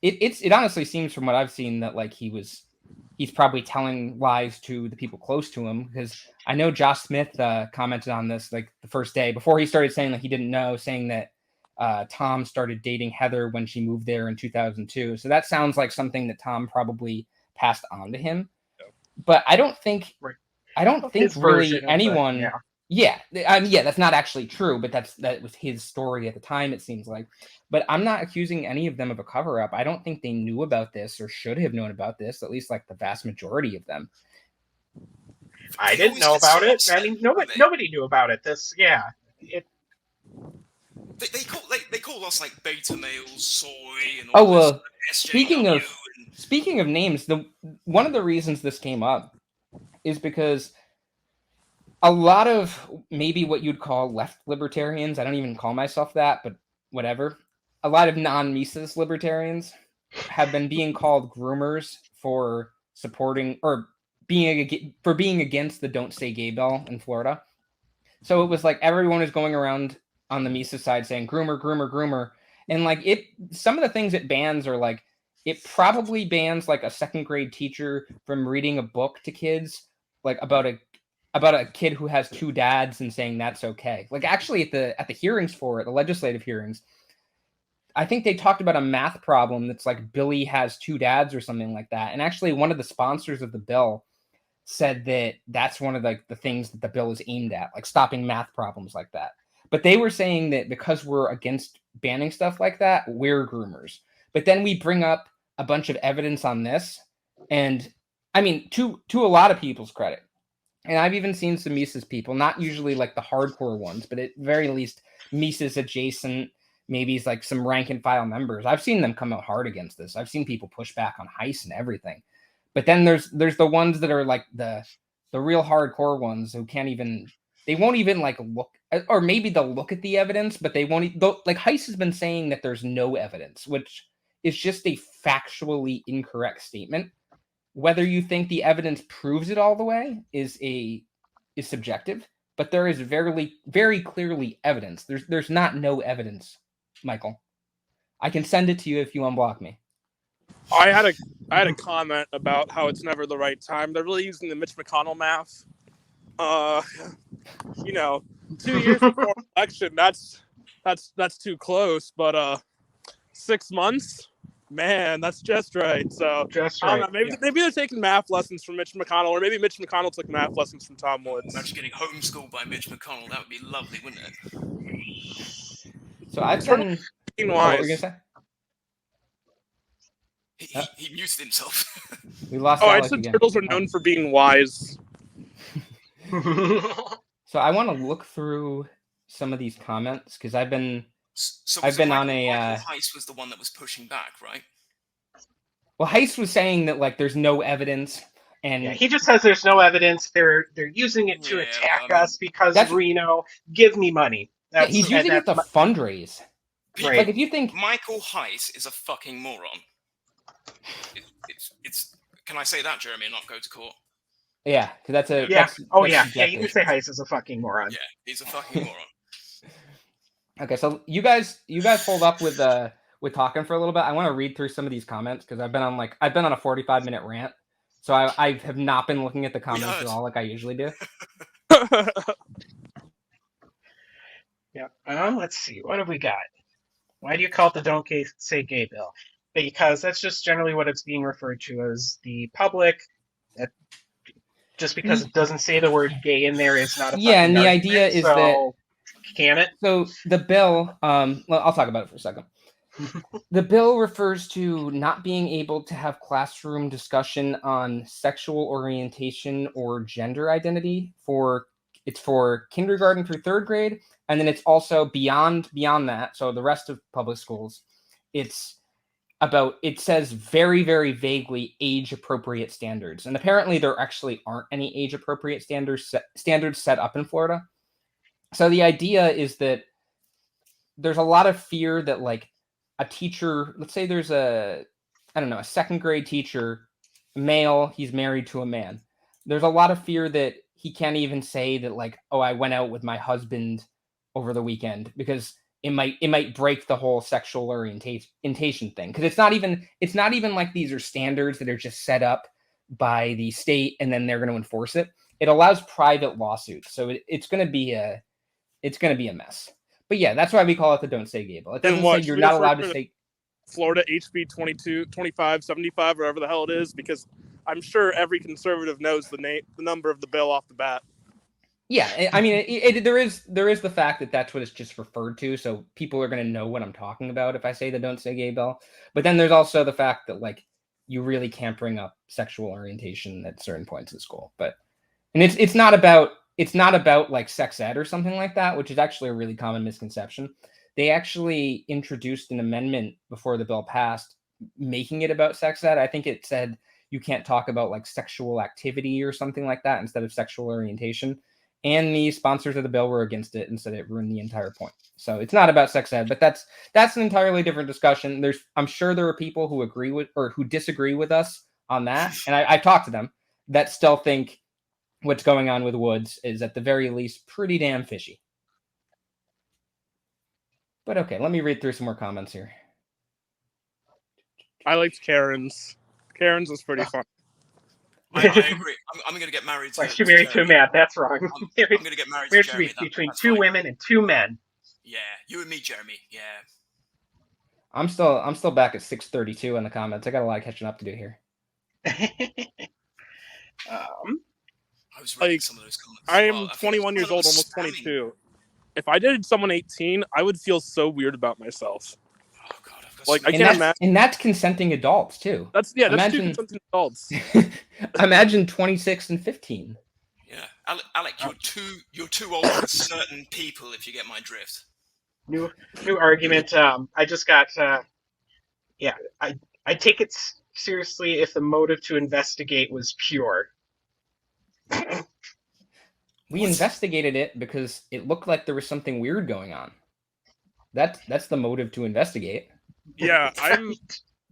it honestly seems from what I've seen that like he's probably telling lies to the people close to him, because I know Josh Smith commented on this like the first day before he started saying that he didn't know, saying that Tom started dating Heather when she moved there in 2002. So that sounds like something that Tom probably passed on to him. But I don't think really anyone. Yeah, that's not actually true, but that was his story at the time, it seems like. But I'm not accusing any of them of a cover-up. I don't think they knew about this or should have known about this, at least like the vast majority of them. I didn't know about it. I mean, nobody knew about it. They call us like beta males, soy, and all this. Speaking of names, one of the reasons this came up is because a lot of maybe what you'd call left libertarians, I don't even call myself that, but whatever, a lot of non-Mises libertarians have been being called groomers for supporting or being against the Don't Say Gay bill in Florida. So it was like everyone is going around on the Mises side saying groomer, groomer, groomer. And like some of the things it bans are like, it probably bans like a second grade teacher from reading a book to kids, like about a kid who has two dads and saying that's okay. Like actually at the hearings for it, the legislative hearings, I think they talked about a math problem that's like Billy has two dads or something like that. And actually one of the sponsors of the bill said that that's one of the things that the bill is aimed at, like stopping math problems like that. But they were saying that because we're against banning stuff like that, we're groomers. But then we bring up a bunch of evidence on this. And I mean, to a lot of people's credit, and I've even seen some Mises people, not usually like the hardcore ones, but at very least Mises adjacent, maybe it's like some rank and file members. I've seen them come out hard against this. I've seen people push back on Heiss and everything. But then there's the ones that are like the real hardcore ones who they won't even like look, or maybe they'll look at the evidence, but they won't. Like Heiss has been saying that there's no evidence, which is just a factually incorrect statement. Whether you think the evidence proves it all the way is subjective, but there is very, very clearly evidence. There's not no evidence, Michael. I can send it to you if you unblock me. I had a comment about how it's never the right time. They're really using the Mitch McConnell math. 2 years before election, that's too close. But 6 months, Man, that's just right. So Just I right. don't know. Maybe they're taking math lessons from Mitch McConnell, or maybe Mitch McConnell took math lessons from Tom Woods. Imagine getting homeschooled by Mitch McConnell. That would be lovely, wouldn't it? So I've Sort of been. being Oh, what were you wise. gonna say? He muted himself. We lost I Alec said again. turtles are known for being wise. So I want to look through some of these comments because I've been So I've been on Michael a. Heiss was the one that was pushing back, right? Well, Heiss was saying that like there's no evidence, and Yeah, he just says there's no evidence. They're using it to Yeah, attack I mean, us because that's- Reno. Give me money. yeah, he's using it to fundraise. People- Right. Like if you think Michael Heiss is a fucking moron. It's. Can I say that, Jeremy, and not go to court? yeah, because that's a Yeah. That's, Oh that's yeah. Yeah. subjective. You can say Heiss is a fucking moron. Yeah, he's a fucking moron. Okay, so you guys hold up with talking for a little bit. I want to read through some of these comments because I've been on a 45-minute rant, so I have not been looking at the comments at all like I usually do. Yeah. Let's see. What have we got? Why do you call it the "Don't Say Gay" bill? Because that's just generally what it's being referred to as. The public. That just because it doesn't say the word "gay" in there is not a Yeah, and the fucking idea argument, is so that can it? So the bill, well, I'll talk about it for a second. The bill refers to not being able to have classroom discussion on sexual orientation or gender identity it's for kindergarten through third grade, and then it's also beyond that. So the rest of public schools, it says very, very vaguely age appropriate standards, and apparently there actually aren't any age appropriate standards set up in Florida. So the idea is that there's a lot of fear that like a teacher, let's say there's a second grade teacher, male, he's married to a man. There's a lot of fear that he can't even say that like, oh, I went out with my husband over the weekend because it might break the whole sexual orientation thing. Because it's not even like these are standards that are just set up by the state and then they're going to enforce it. It allows private lawsuits. So it's going to be a mess. But yeah, that's why we call it the "Don't Say Gay" bill. It doesn't say you're not allowed to say Florida HB 2575, whatever the hell it is, because I'm sure every conservative knows the number of the bill off the bat. Yeah, I mean, there is the fact that that's what it's just referred to, so people are going to know what I'm talking about if I say the "Don't Say Gay" bill. But then there's also the fact that like you really can't bring up sexual orientation at certain points in school. And it's not about like sex ed or something like that, which is actually a really common misconception. They actually introduced an amendment before the bill passed, making it about sex ed. I think it said you can't talk about like sexual activity or something like that instead of sexual orientation. And the sponsors of the bill were against it and said it ruined the entire point. So it's not about sex ed, but that's an entirely different discussion. I'm sure there are people who agree with or who disagree with us on that, and I've talked to them that still think what's going on with Woods is at the very least pretty damn fishy. But okay, let me read through some more comments here. I liked Karen's. Karen's was pretty fun. I agree. I'm going to get married to. Like she married to a man. That's wrong. I'm going to get married to Jeremy. Marriage between two women and two men. Yeah, you and me, Jeremy. Yeah. I'm still back at 632 in the comments. I got a lot of catching up to do here. I was reading some of those comments. I am 21 years old, almost 22. If I dated someone 18, I would feel so weird about myself. Oh god, I've got like I some- can't imagine. And that's consenting adults too. That's two consenting adults. Imagine 26 and 15. Yeah, Alec, you're too old for certain people. If you get my drift. New argument. I just got. I take it seriously if the motive to investigate was pure. We investigated it because it looked like there was something weird going on. That's the motive to investigate. Yeah, I'm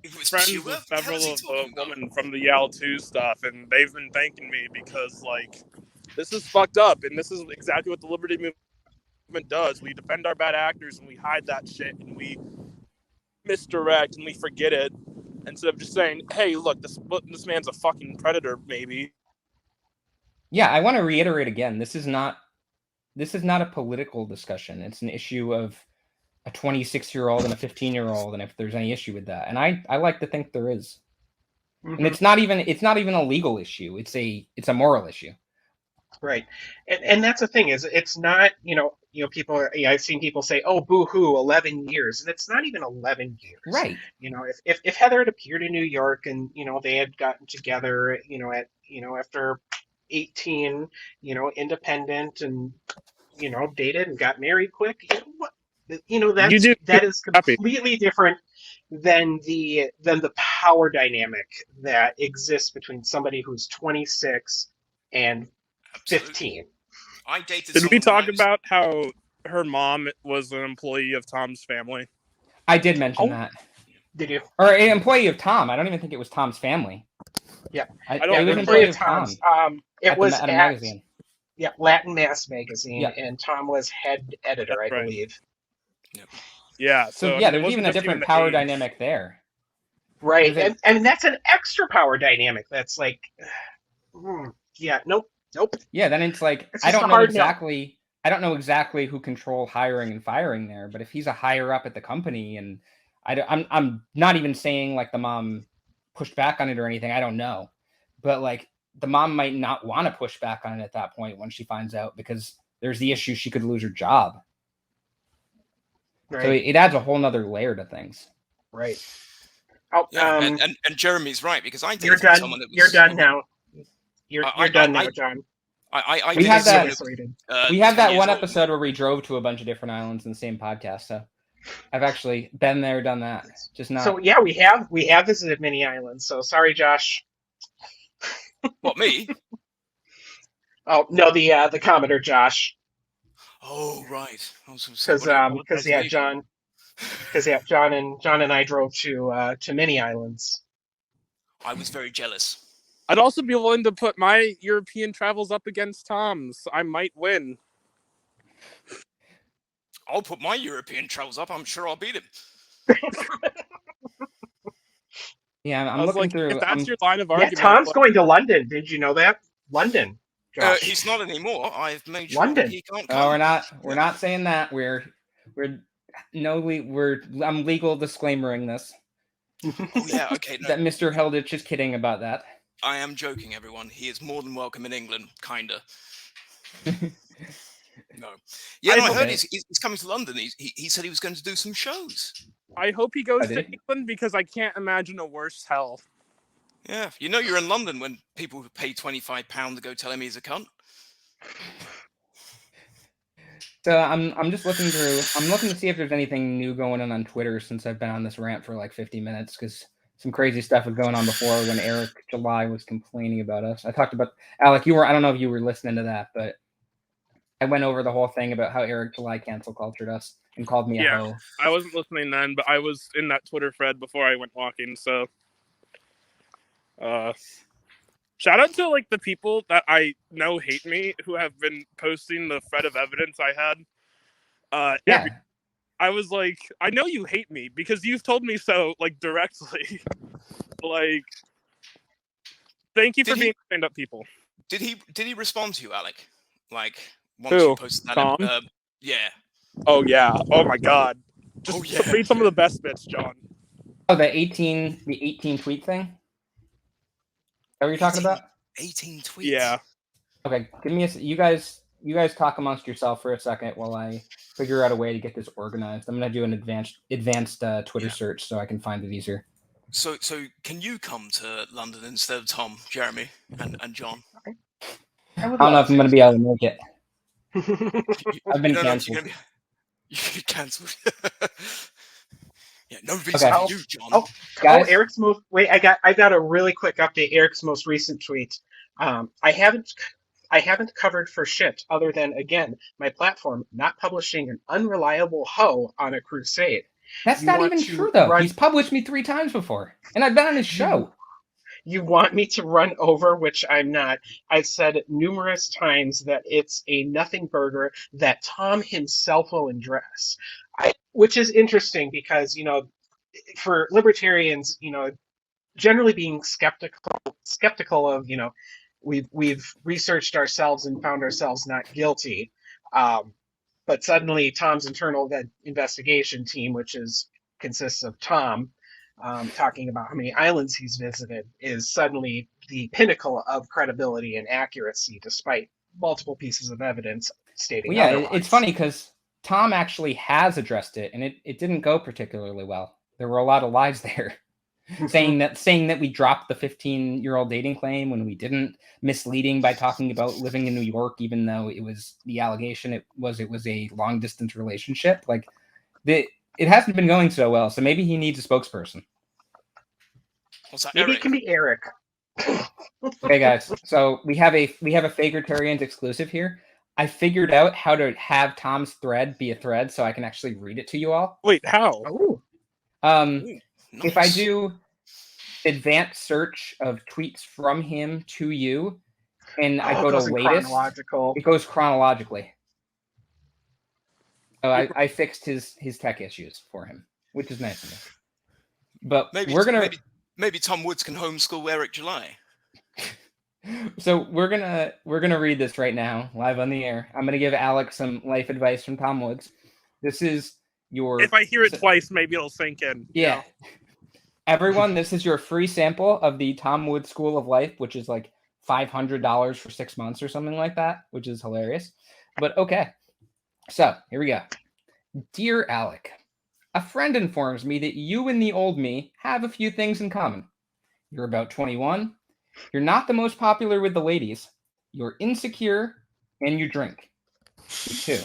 If it was friends pure, with what the hell several is he of the talking about? women from the Yal 2 stuff, and they've been thanking me because, like, this is fucked up, and this is exactly what the Liberty Movement does. We defend our bad actors, and we hide that shit, and we misdirect, and we forget it, instead of just saying, hey, look, this man's a fucking predator, maybe. Yeah, I want to reiterate again. This is not a political discussion. It's an issue of a 26-year-old and a 15-year-old, and if there's any issue with that. And I like to think there is. Mhm. And it's not even a legal issue. It's a moral issue. Right, and that's the thing is it's not people are, I've seen people say, oh, boo-hoo, 11 years, and it's not even 11 years. Right. If Heather had appeared in New York and they had gotten together after 18, independent, and dated and got married quick, that is completely different than the power dynamic that exists between somebody who's 26 and 15. I dated. Did we talk about how her mom was an employee of Tom's family? I did mention that. Did you? Or an employee of Tom. I don't even think it was Tom's family. Yeah. It was an employee of Tom's. It was at a magazine. Yeah, Latin Mass magazine, Yeah. and Tom was head editor, I believe. Yep. Yeah. So there's even a different power dynamic there. Right, and that's an extra power dynamic. That's like, nope. Yeah, then it's like I don't know exactly who control hiring and firing there, but if he's a higher up at the company, and I'm not even saying like the mom pushed back on it or anything. I don't know, but like the mom might not want to push back on it at that point when she finds out, because there's the issue she could lose her job. Right. So it adds a whole nother layer to things. Right. Oh, and Jeremy's right, because I dated someone that was... You're done now. You're done now, John. We have that one episode where we drove to a bunch of different islands in the same podcast. So I've actually been there, done that. Just not. So yeah, we have visited many islands. So sorry, Josh. What, me? Oh no, the Commodore Josh. Oh right. Because John and I drove to many islands. I was very jealous. I'd also be willing to put my European travels up against Tom's. I might win. I'll put my European travels up. I'm sure I'll beat him. Yeah, I'm looking through. If that's your line of argument. Yeah, Tom's going to London. Did you know that? London. He's not anymore. I've made sure that he can't come. Oh, we're not saying that. I'm legal disclaimering this. Oh yeah, okay. No. That Mr. Helditch is kidding about that. I am joking, everyone. He is more than welcome in England, kinda. No. Yeah, I heard he's coming to London. He said he was going to do some shows. I hope he goes to England, because I can't imagine a worse hell. Yeah, you're in London when people pay £25 to go tell him he's a cunt. So I'm just looking through. I'm looking to see if there's anything new going on Twitter since I've been on this rant for like 50 minutes, because some crazy stuff was going on before when Eric July was complaining about us. I talked about Alec. I don't know if you were listening to that, but I went over the whole thing about how Eric July cancel cultured us and called me a hoe. I wasn't listening then, but I was in that Twitter thread before I went walking. So, shout out to like the people that I know hate me who have been posting the thread of evidence I had. I was like, I know you hate me because you've told me so, like, directly. Like, thank you for being stand-up people. Did he respond to you, Alec? Like, once you posted that? Tom? Yeah. Oh, yeah. Oh, my God. Just read some of the best bits, John. Oh, the 18 tweet thing? Is that what you're talking about? 18 tweets? Yeah. Okay, give me you guys talk amongst yourself for a second while I figure out a way to get this organized. I'm gonna do an advanced Twitter search so I can find it easier. So can you come to London instead of Tom, Jeremy, and John? I don't know if I'm gonna be able to make it. I've been cancelled. You're cancelled. Yeah, no reason for you, John. Guys? Eric's I got a really quick update. Eric's most recent tweet. I haven't covered for shit other than, again, my platform not publishing an unreliable hoe on a crusade. That's not even true, though. He's published me 3 times before, and I've been on his show. You want me to run over, which I'm not. I've said numerous times that it's a nothing burger that Tom himself will address. Which is interesting because, for libertarians, generally being skeptical of, we've researched ourselves and found ourselves not guilty. But suddenly Tom's internal investigation team, consists of Tom talking about how many islands he's visited, is suddenly the pinnacle of credibility and accuracy, despite multiple pieces of evidence stating Well, yeah, otherwise. it's funny because Tom actually has addressed it, and it didn't go particularly well. There were a lot of lies there. saying that we dropped the 15-year-old dating claim when we didn't, misleading by talking about living in New York, even though it was the allegation it was a long distance relationship. Like it hasn't been going so well. So maybe he needs a spokesperson. What's that, Maybe Eric? it can be Eric. Okay, guys. So we have a Fakertarians exclusive here. I figured out how to have Tom's thread be a thread, so I can actually read it to you all. Wait, how? Oh. Ooh, nice. If I do advanced search of tweets from him to you, and I go to latest, it goes chronologically. So I fixed his tech issues for him, which is nice of me. But maybe Tom Woods can homeschool Eric July. So we're gonna read this right now, live on the air. I'm gonna give Alex some life advice from Tom Woods. This is your. If I hear it twice, maybe it'll sink in. Yeah. Everyone, this is your free sample of the Tom Woods School of Life, which is like $500 for 6 months or something like that, which is hilarious. But okay. So here we go. Dear Alec, a friend informs me that you and the old me have a few things in common. You're about 21. You're not the most popular with the ladies. You're insecure, and you drink. Me too.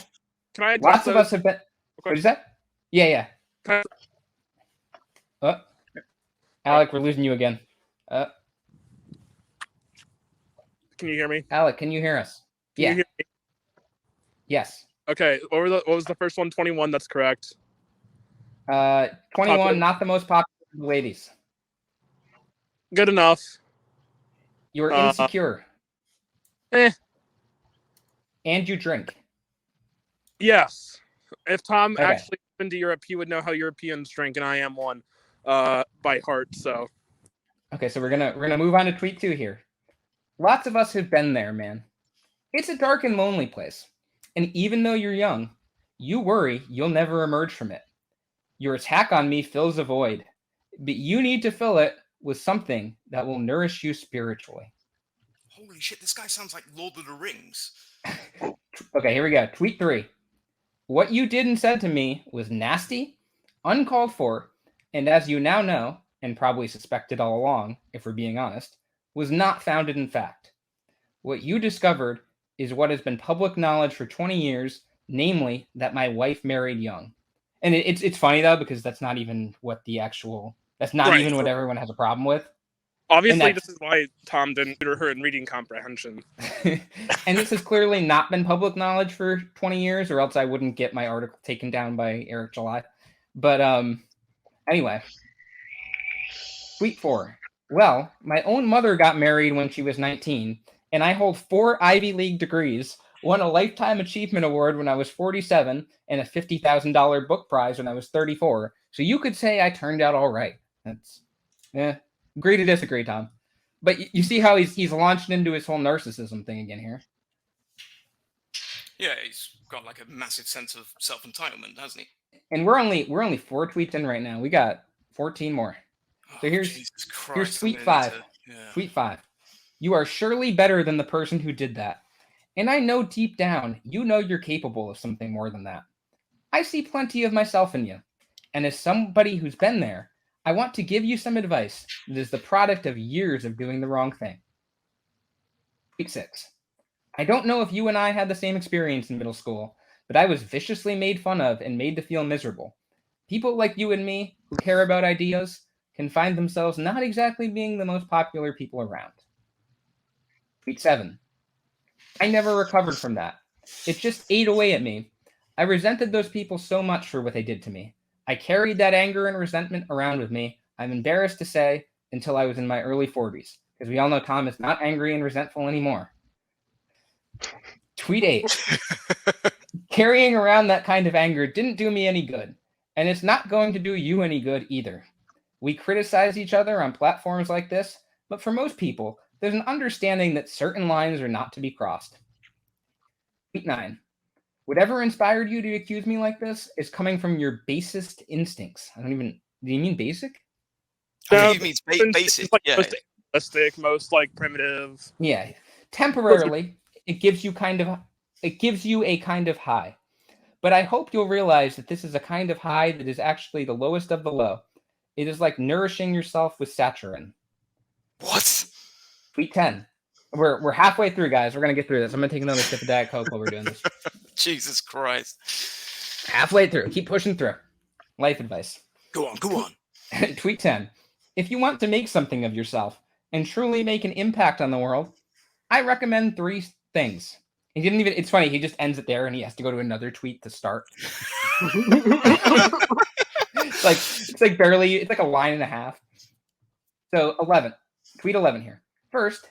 Can I? Lots of us have been. What is that? Yeah. Alec, we're losing you again. Can you hear me? Alec, can you hear us? Can you hear me? Yes. Okay. What was the first one? 21. That's correct. 21, popular. Not the most popular with the ladies. Good enough. You're insecure. And you drink. Yes. If Tom actually been to Europe, he would know how Europeans drink, and I am one by heart. So. Okay, so we're gonna move on to tweet 2 here. Lots of us have been there, man. It's a dark and lonely place, and even though you're young, you worry you'll never emerge from it. Your attack on me fills a void, but you need to fill it with something that will nourish you spiritually. Holy shit, this guy sounds like Lord of the Rings. Okay, here we go. Tweet 3. What you did and said to me was nasty, uncalled for, and as you now know, and probably suspected all along, if we're being honest, was not founded in fact. What you discovered is what has been public knowledge for 20 years, namely that my wife married young. And it's funny, though, because that's not even what the actual... That's not even what everyone has a problem with. Obviously, this is why Tom didn't tutor her in reading comprehension. And this has clearly not been public knowledge for 20 years, or else I wouldn't get my article taken down by Eric July. But anyway. Tweet 4. Well, my own mother got married when she was 19, and I hold 4 Ivy League degrees, won a Lifetime Achievement Award when I was 47, and a $50,000 book prize when I was 34. So you could say I turned out all right. That's, agree to disagree, Tom. But you see how he's launched into his whole narcissism thing again here. Yeah, he's got like a massive sense of self-entitlement, hasn't he? And we're only 4 tweets in right now. We got 14 more. So here's tweet 5. Tweet 5. You are surely better than the person who did that. And I know deep down, you know you're capable of something more than that. I see plenty of myself in you. And as somebody who's been there, I want to give you some advice that is the product of years of doing the wrong thing. Tweet 6. I don't know if you and I had the same experience in middle school, but I was viciously made fun of and made to feel miserable. People like you and me, who care about ideas, can find themselves not exactly being the most popular people around. Tweet 7. I never recovered from that. It just ate away at me. I resented those people so much for what they did to me. I carried that anger and resentment around with me, I'm embarrassed to say, until I was in my early 40s. Because we all know Tom is not angry and resentful anymore. Tweet 8. Carrying around that kind of anger didn't do me any good. And it's not going to do you any good either. We criticize each other on platforms like this, but for most people, there's an understanding that certain lines are not to be crossed. Tweet 9. Whatever inspired you to accuse me like this is coming from your basest instincts. I don't even. Do you mean basic? I think it means It's basic. like Yeah. most animalistic, most like primitive. Yeah. Temporarily, it gives you a kind of high. But I hope you'll realize that this is a kind of high that is actually the lowest of the low. It is like nourishing yourself with saturin. What? Tweet 10. We're halfway through, guys. We're gonna get through this. I'm gonna take another sip of Diet Coke while we're doing this. Jesus Christ. Halfway through. Keep pushing through. Life advice. Go on. Tweet 10. If you want to make something of yourself and truly make an impact on the world, I recommend 3 things. He didn't even. It's funny. He just ends it there, and he has to go to another tweet to start. It's like barely. It's like a line and a half. So 11. Tweet 11 here. First,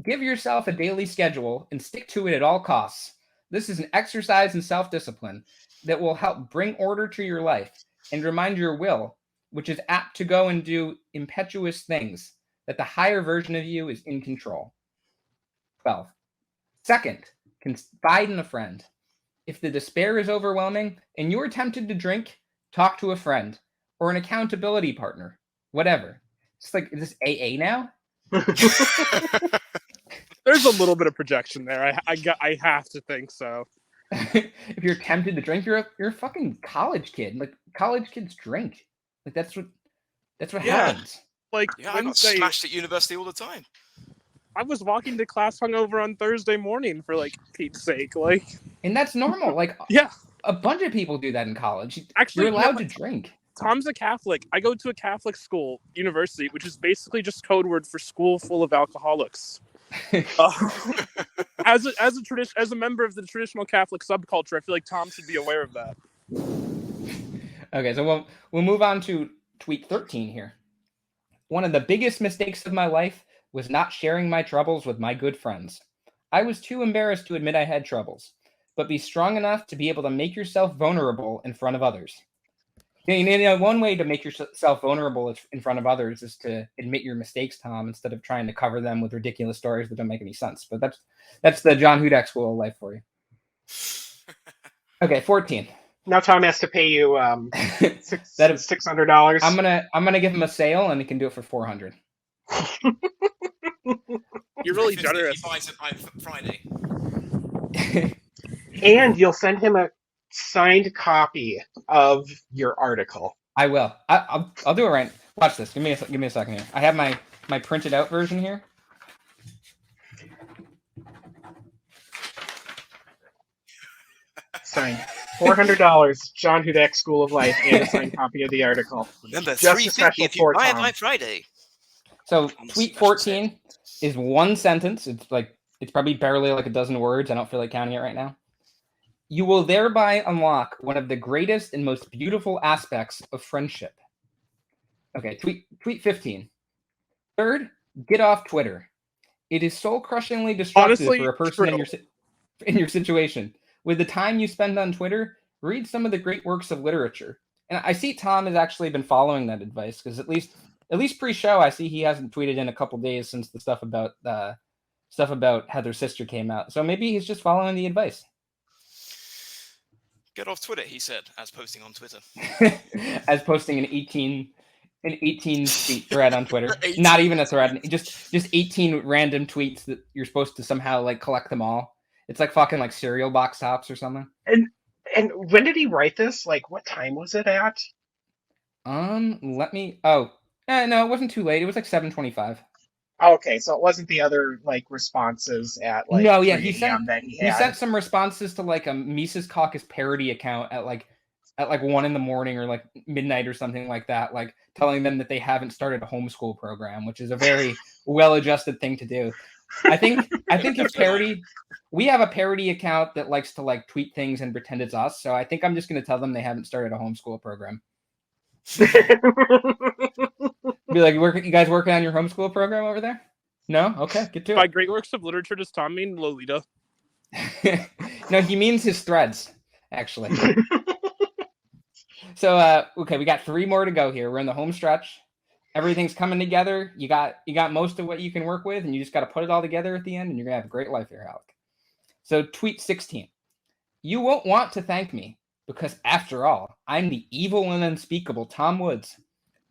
give yourself a daily schedule and stick to it at all costs. This is an exercise in self-discipline that will help bring order to your life and remind your will, which is apt to go and do impetuous things, that the higher version of you is in control. 12. Second, confide in a friend. If the despair is overwhelming and you're tempted to drink, talk to a friend or an accountability partner, whatever. It's like, is this AA now? There's a little bit of projection there. I have to think so. If you're tempted to drink, you're a fucking college kid. Like, college kids drink. Like, that's what happens. Like, Yeah, I got smashed at university all the time. I was walking to class hungover on Thursday morning, for like Pete's sake. Like, and that's normal. Like, yeah, a bunch of people do that in college. Actually, you're allowed to drink. Tom's a Catholic. I go to a Catholic school, university, which is basically just code word for school full of alcoholics. As a member of the traditional Catholic subculture, I feel like Tom should be aware of that. Okay, so we'll move on to tweet 13 here. One of the biggest mistakes of my life was not sharing my troubles with my good friends. I was too embarrassed to admit I had troubles, but be strong enough to be able to make yourself vulnerable in front of others. One way to make yourself vulnerable in front of others is to admit your mistakes, Tom, instead of trying to cover them with ridiculous stories that don't make any sense. But that's the John Hudak School of Life for you. Okay, 14. Now Tom has to pay you $600. I'm gonna give him a sale, and he can do it for $400. You're really generous. He buys it by Friday. And you'll send him a signed copy of your article. I will. I'll do it right. Watch this. Give me a second here. I have my printed out version here. Signed. $400. John Hudak School of Life and a signed copy of the article. Remember, Just $350 if you buy it by Friday. So tweet 14 is one sentence. It's probably barely like a dozen words. I don't feel like counting it right now. You will thereby unlock one of the greatest and most beautiful aspects of friendship. Okay, tweet 15. Third, get off Twitter. It is soul-crushingly destructive for a person in your situation. With the time you spend on Twitter, read some of the great works of literature. And I see Tom has actually been following that advice, because at least pre-show, I see he hasn't tweeted in a couple days since the stuff about Heather's sister came out. So maybe he's just following the advice. Get off Twitter, he said, as posting on Twitter. As posting an 18 tweet thread on Twitter. Not even a thread, just 18 random tweets that you're supposed to somehow like collect them all. It's like fucking like cereal box tops or something. And when did he write this? Like, what time was it at? No, it wasn't too late. It was like 7:25. Okay, so it wasn't the other like responses at like no, yeah, 3 he a.m. that he had. He sent some responses to like a Mises Caucus parody account at like 1 in the morning or like midnight or something like that, like telling them that they haven't started a homeschool program, which is a very well-adjusted thing to do. I think it's parody. We have a parody account that likes to like tweet things and pretend it's us. So I think I'm just going to tell them they haven't started a homeschool program. Be like, you guys working on your homeschool program over there? No? Okay, get to it. By great works of literature, does Tom mean Lolita? No, he means his threads, actually. So, okay, we got 3 more to go here. We're in the home stretch. Everything's coming together. You got most of what you can work with, and you just got to put it all together at the end, and you're going to have a great life here, Alec. So tweet 16. You won't want to thank me, because after all, I'm the evil and unspeakable Tom Woods.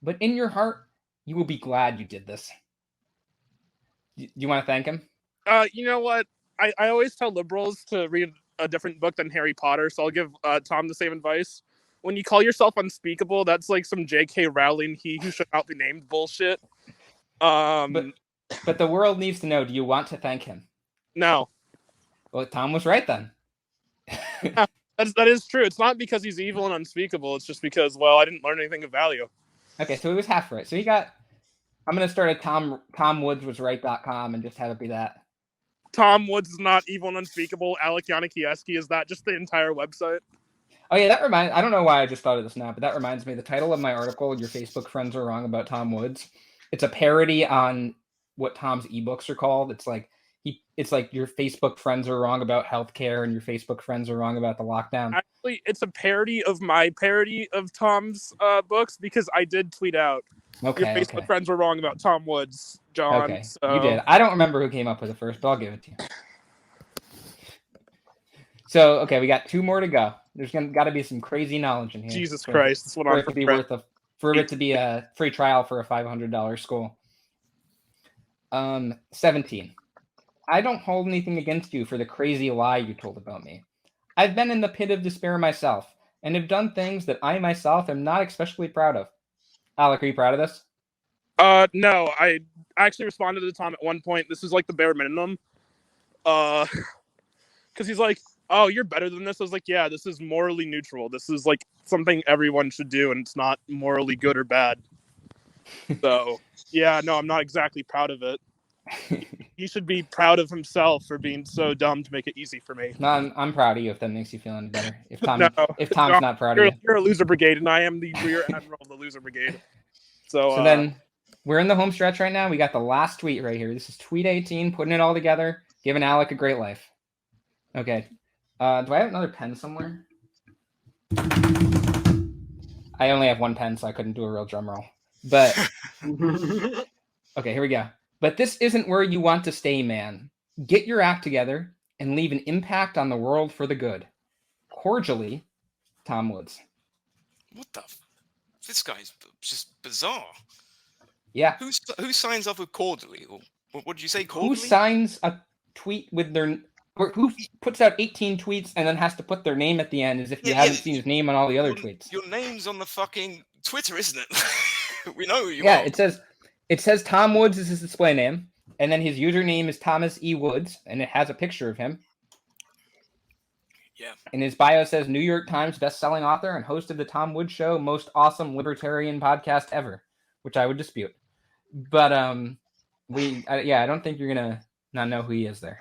But in your heart, you will be glad you did this. Do you want to thank him? You know what? I always tell liberals to read a different book than Harry Potter, so I'll give Tom the same advice. When you call yourself unspeakable, that's like some J.K. Rowling, he who should not be named bullshit. But the world needs to know, do you want to thank him? No. Well, Tom was right then. Yeah, that is true. It's not because he's evil and unspeakable. It's just because, well, I didn't learn anything of value. Okay, so he was half right. So he got... I'm going to start a TomWoodsWasRight.com and just have it be that. Tom Woods is not evil and unspeakable. Alec Yanikieski, is that just the entire website? Oh yeah, that reminds... I don't know why I just thought of this now, but that reminds me. The title of my article, Your Facebook Friends Are Wrong About Tom Woods, it's a parody on what Tom's ebooks are called. It's like your Facebook friends are wrong about healthcare and your Facebook friends are wrong about the lockdown. Actually, it's a parody of my parody of Tom's books, because I did tweet out. Okay, your Facebook friends were wrong about Tom Woods, John. Okay, so... you did. I don't remember who came up with it first, but I'll give it to you. So, okay, we got 2 more to go. There's got to be some crazy knowledge in here. Jesus Christ, that's what for it to be a free trial for a $500 school. 17. I don't hold anything against you for the crazy lie you told about me. I've been in the pit of despair myself, and have done things that I myself am not especially proud of. Alec, are you proud of this? No, I actually responded to Tom at one point. This is like the bare minimum. Because he's like, oh, you're better than this. I was like, yeah, this is morally neutral. This is like something everyone should do, and it's not morally good or bad. So, yeah, no, I'm not exactly proud of it. He should be proud of himself for being so dumb to make it easy for me. No, I'm proud of you if that makes you feel any better. If Tom's not proud of you. You're a loser brigade, and I am the rear admiral of the loser brigade. So then we're in the home stretch right now. We got the last tweet right here. This is tweet 18, putting it all together, giving Alec a great life. Okay. Do I have another pen somewhere? I only have one pen, so I couldn't do a real drum roll. But okay, here we go. But this isn't where you want to stay, man. Get your act together and leave an impact on the world for the good. Cordially, Tom Woods. What the? This guy's just bizarre. Yeah. Who signs up with cordially? Or what did you say? Cordially? Who signs a tweet with their? Or who puts out 18 tweets and then has to put their name at the end as if you haven't seen his name on all the other tweets? Your name's on the fucking Twitter, isn't it? We know who you are. Yeah, it says Tom Woods is his display name, and then his username is Thomas E. Woods, and it has a picture of him. Yeah. And his bio says New York Times bestselling author and host of the Tom Woods Show, most awesome libertarian podcast ever, which I would dispute. But I don't think you're gonna not know who he is there.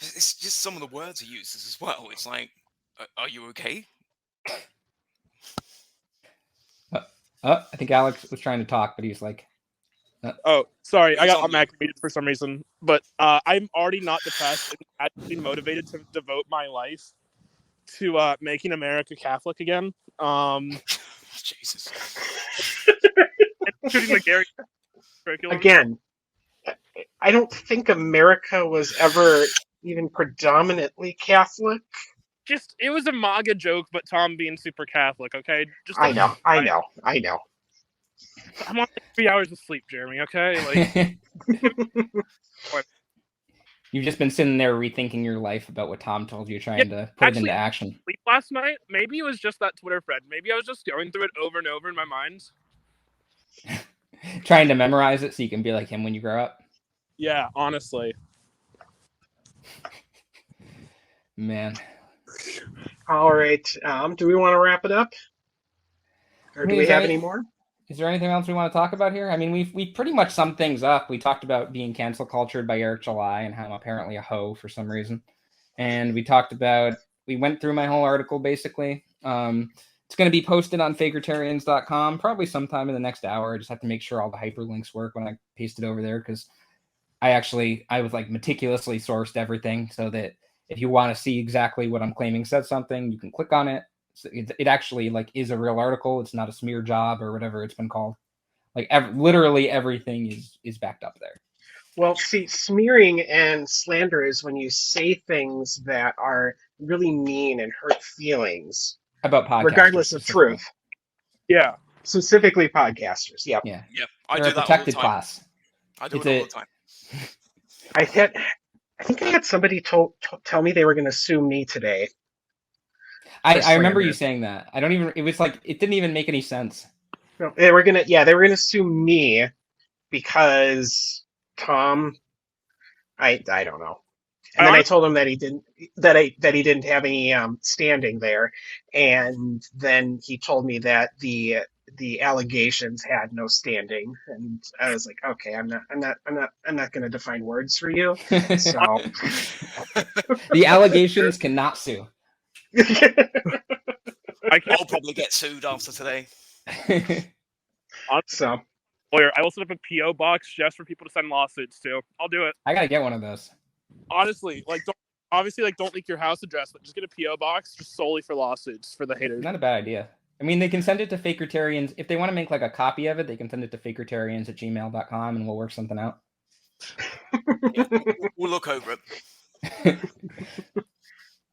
It's just some of the words he uses as well. It's like, are you okay? I think Alex was trying to talk, but he's like... Oh, sorry. I got Mac muted for some reason. But I'm already not depressed and actually motivated to devote my life to making America Catholic again. Jesus. Including the Gary curriculum. Again, I don't think America was ever even predominantly Catholic. It was a MAGA joke, but Tom being super Catholic, okay? I know. I'm on 3 hours of sleep, Jeremy, okay? Like, you've just been sitting there rethinking your life about what Tom told you, trying to put it into action. Sleep last night? Maybe it was just that Twitter thread. Maybe I was just going through it over and over in my mind. Trying to memorize it so you can be like him when you grow up? Yeah, honestly. Man. All right. Do we want to wrap it up? Or do we have any more? Is there anything else we want to talk about here? I mean, we pretty much summed things up. We talked about being cancel cultured by Eric July and how I'm apparently a hoe for some reason. And we went through my whole article, basically. It's going to be posted on Fakertarians.com probably sometime in the next hour. I just have to make sure all the hyperlinks work when I paste it over there, because I was like meticulously sourced everything so that if you want to see exactly what I'm claiming says something, you can click on it. So it actually like is a real article. It's not a smear job or whatever it's been called. Like literally everything is backed up there. Well, see, smearing and slander is when you say things that are really mean and hurt feelings, About podcasters, regardless of specifically. truth. Yeah. Specifically podcasters. Yep. Yeah. Yep, I They're do a that all the protected time. class. I do It's it all a- the time. I think I had somebody tell me they were going to sue me today. I remember slander. you saying that. I don't even. It was like it didn't even make any sense. No, they were gonna sue me because Tom. I don't know. And then I told him that he didn't have any standing there, and then he told me that the allegations had no standing, and I was like, okay, I'm not going to define words for you. So The allegations cannot sue. I'll probably get sued after today. So Lawyer, I will set up a PO box just for people to send lawsuits to. I'll do it. I gotta get one of those. Honestly, like, don't leak your house address, but just get a PO box just solely for lawsuits for the haters. Not a bad idea. I mean, they can send it to Fakertarians. If they want to make like a copy of it, they can send it to fakertarians@gmail.com and we'll work something out. We'll look over it.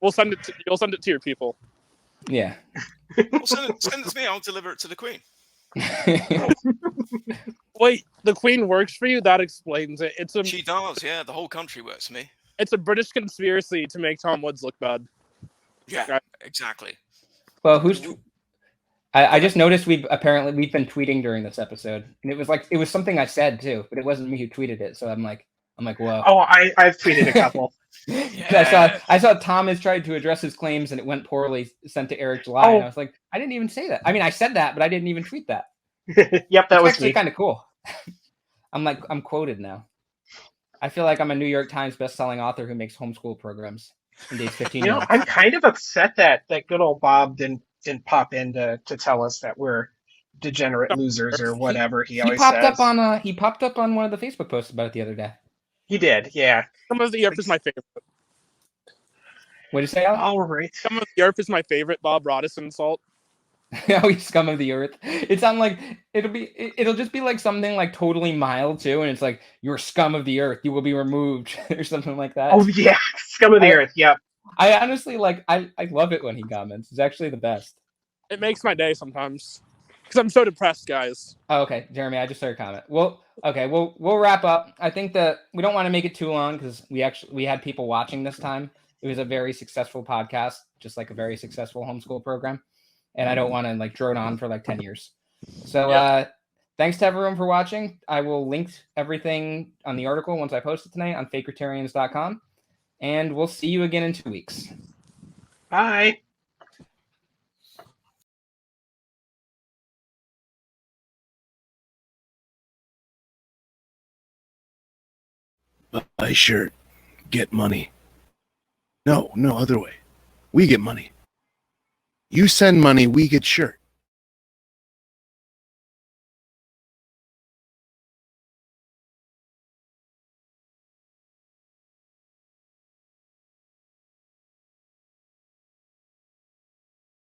You'll send it to your people. Yeah. Well, send it to me. I'll deliver it to the Queen. Wait, the Queen works for you? That explains it. She does, yeah. The whole country works for me. It's a British conspiracy to make Tom Woods look bad. Yeah, exactly. Well, I just noticed we've been tweeting during this episode, and it was something I said too, but it wasn't me who tweeted it. So I'm like, whoa. Oh, I've tweeted a couple. Yeah. I saw Tom has tried to address his claims and it went poorly, sent to Eric July. And I was like, I didn't even say that. I mean, I said that, but I didn't even tweet that. Yep, that was actually kind of cool. I'm quoted now. I feel like I'm a New York Times best-selling author who makes homeschool programs in days 15 You know, minutes. I'm kind of upset that good old Bob didn't pop in to tell us that we're degenerate losers or whatever he always popped says. He popped up on one of the Facebook posts about it the other day. He did, yeah. Some of the Earth is my favorite. What did you say, Al? All right. Some of the Earth is my favorite Bob Roddis insult. Oh, he's scum of the earth. It sounds like it'll just be like something like totally mild too, and it's like you're scum of the earth. You will be removed or something like that. Oh yeah, scum of the earth. Yep. I honestly I love it when he comments. It's actually the best. It makes my day sometimes because I'm so depressed, guys. Oh, okay, Jeremy, I just started a comment. Well, okay, we'll wrap up. I think that we don't want to make it too long because we had people watching this time. It was a very successful podcast, just like a very successful homeschool program. And I don't want to like drone on for like 10 years. So thanks to everyone for watching. I will link everything on the article once I post it tonight on fakertarians.com. And we'll see you again in 2 weeks. Bye. Buy shirt, get money. No, other way. We get money. You send money, we get shirt.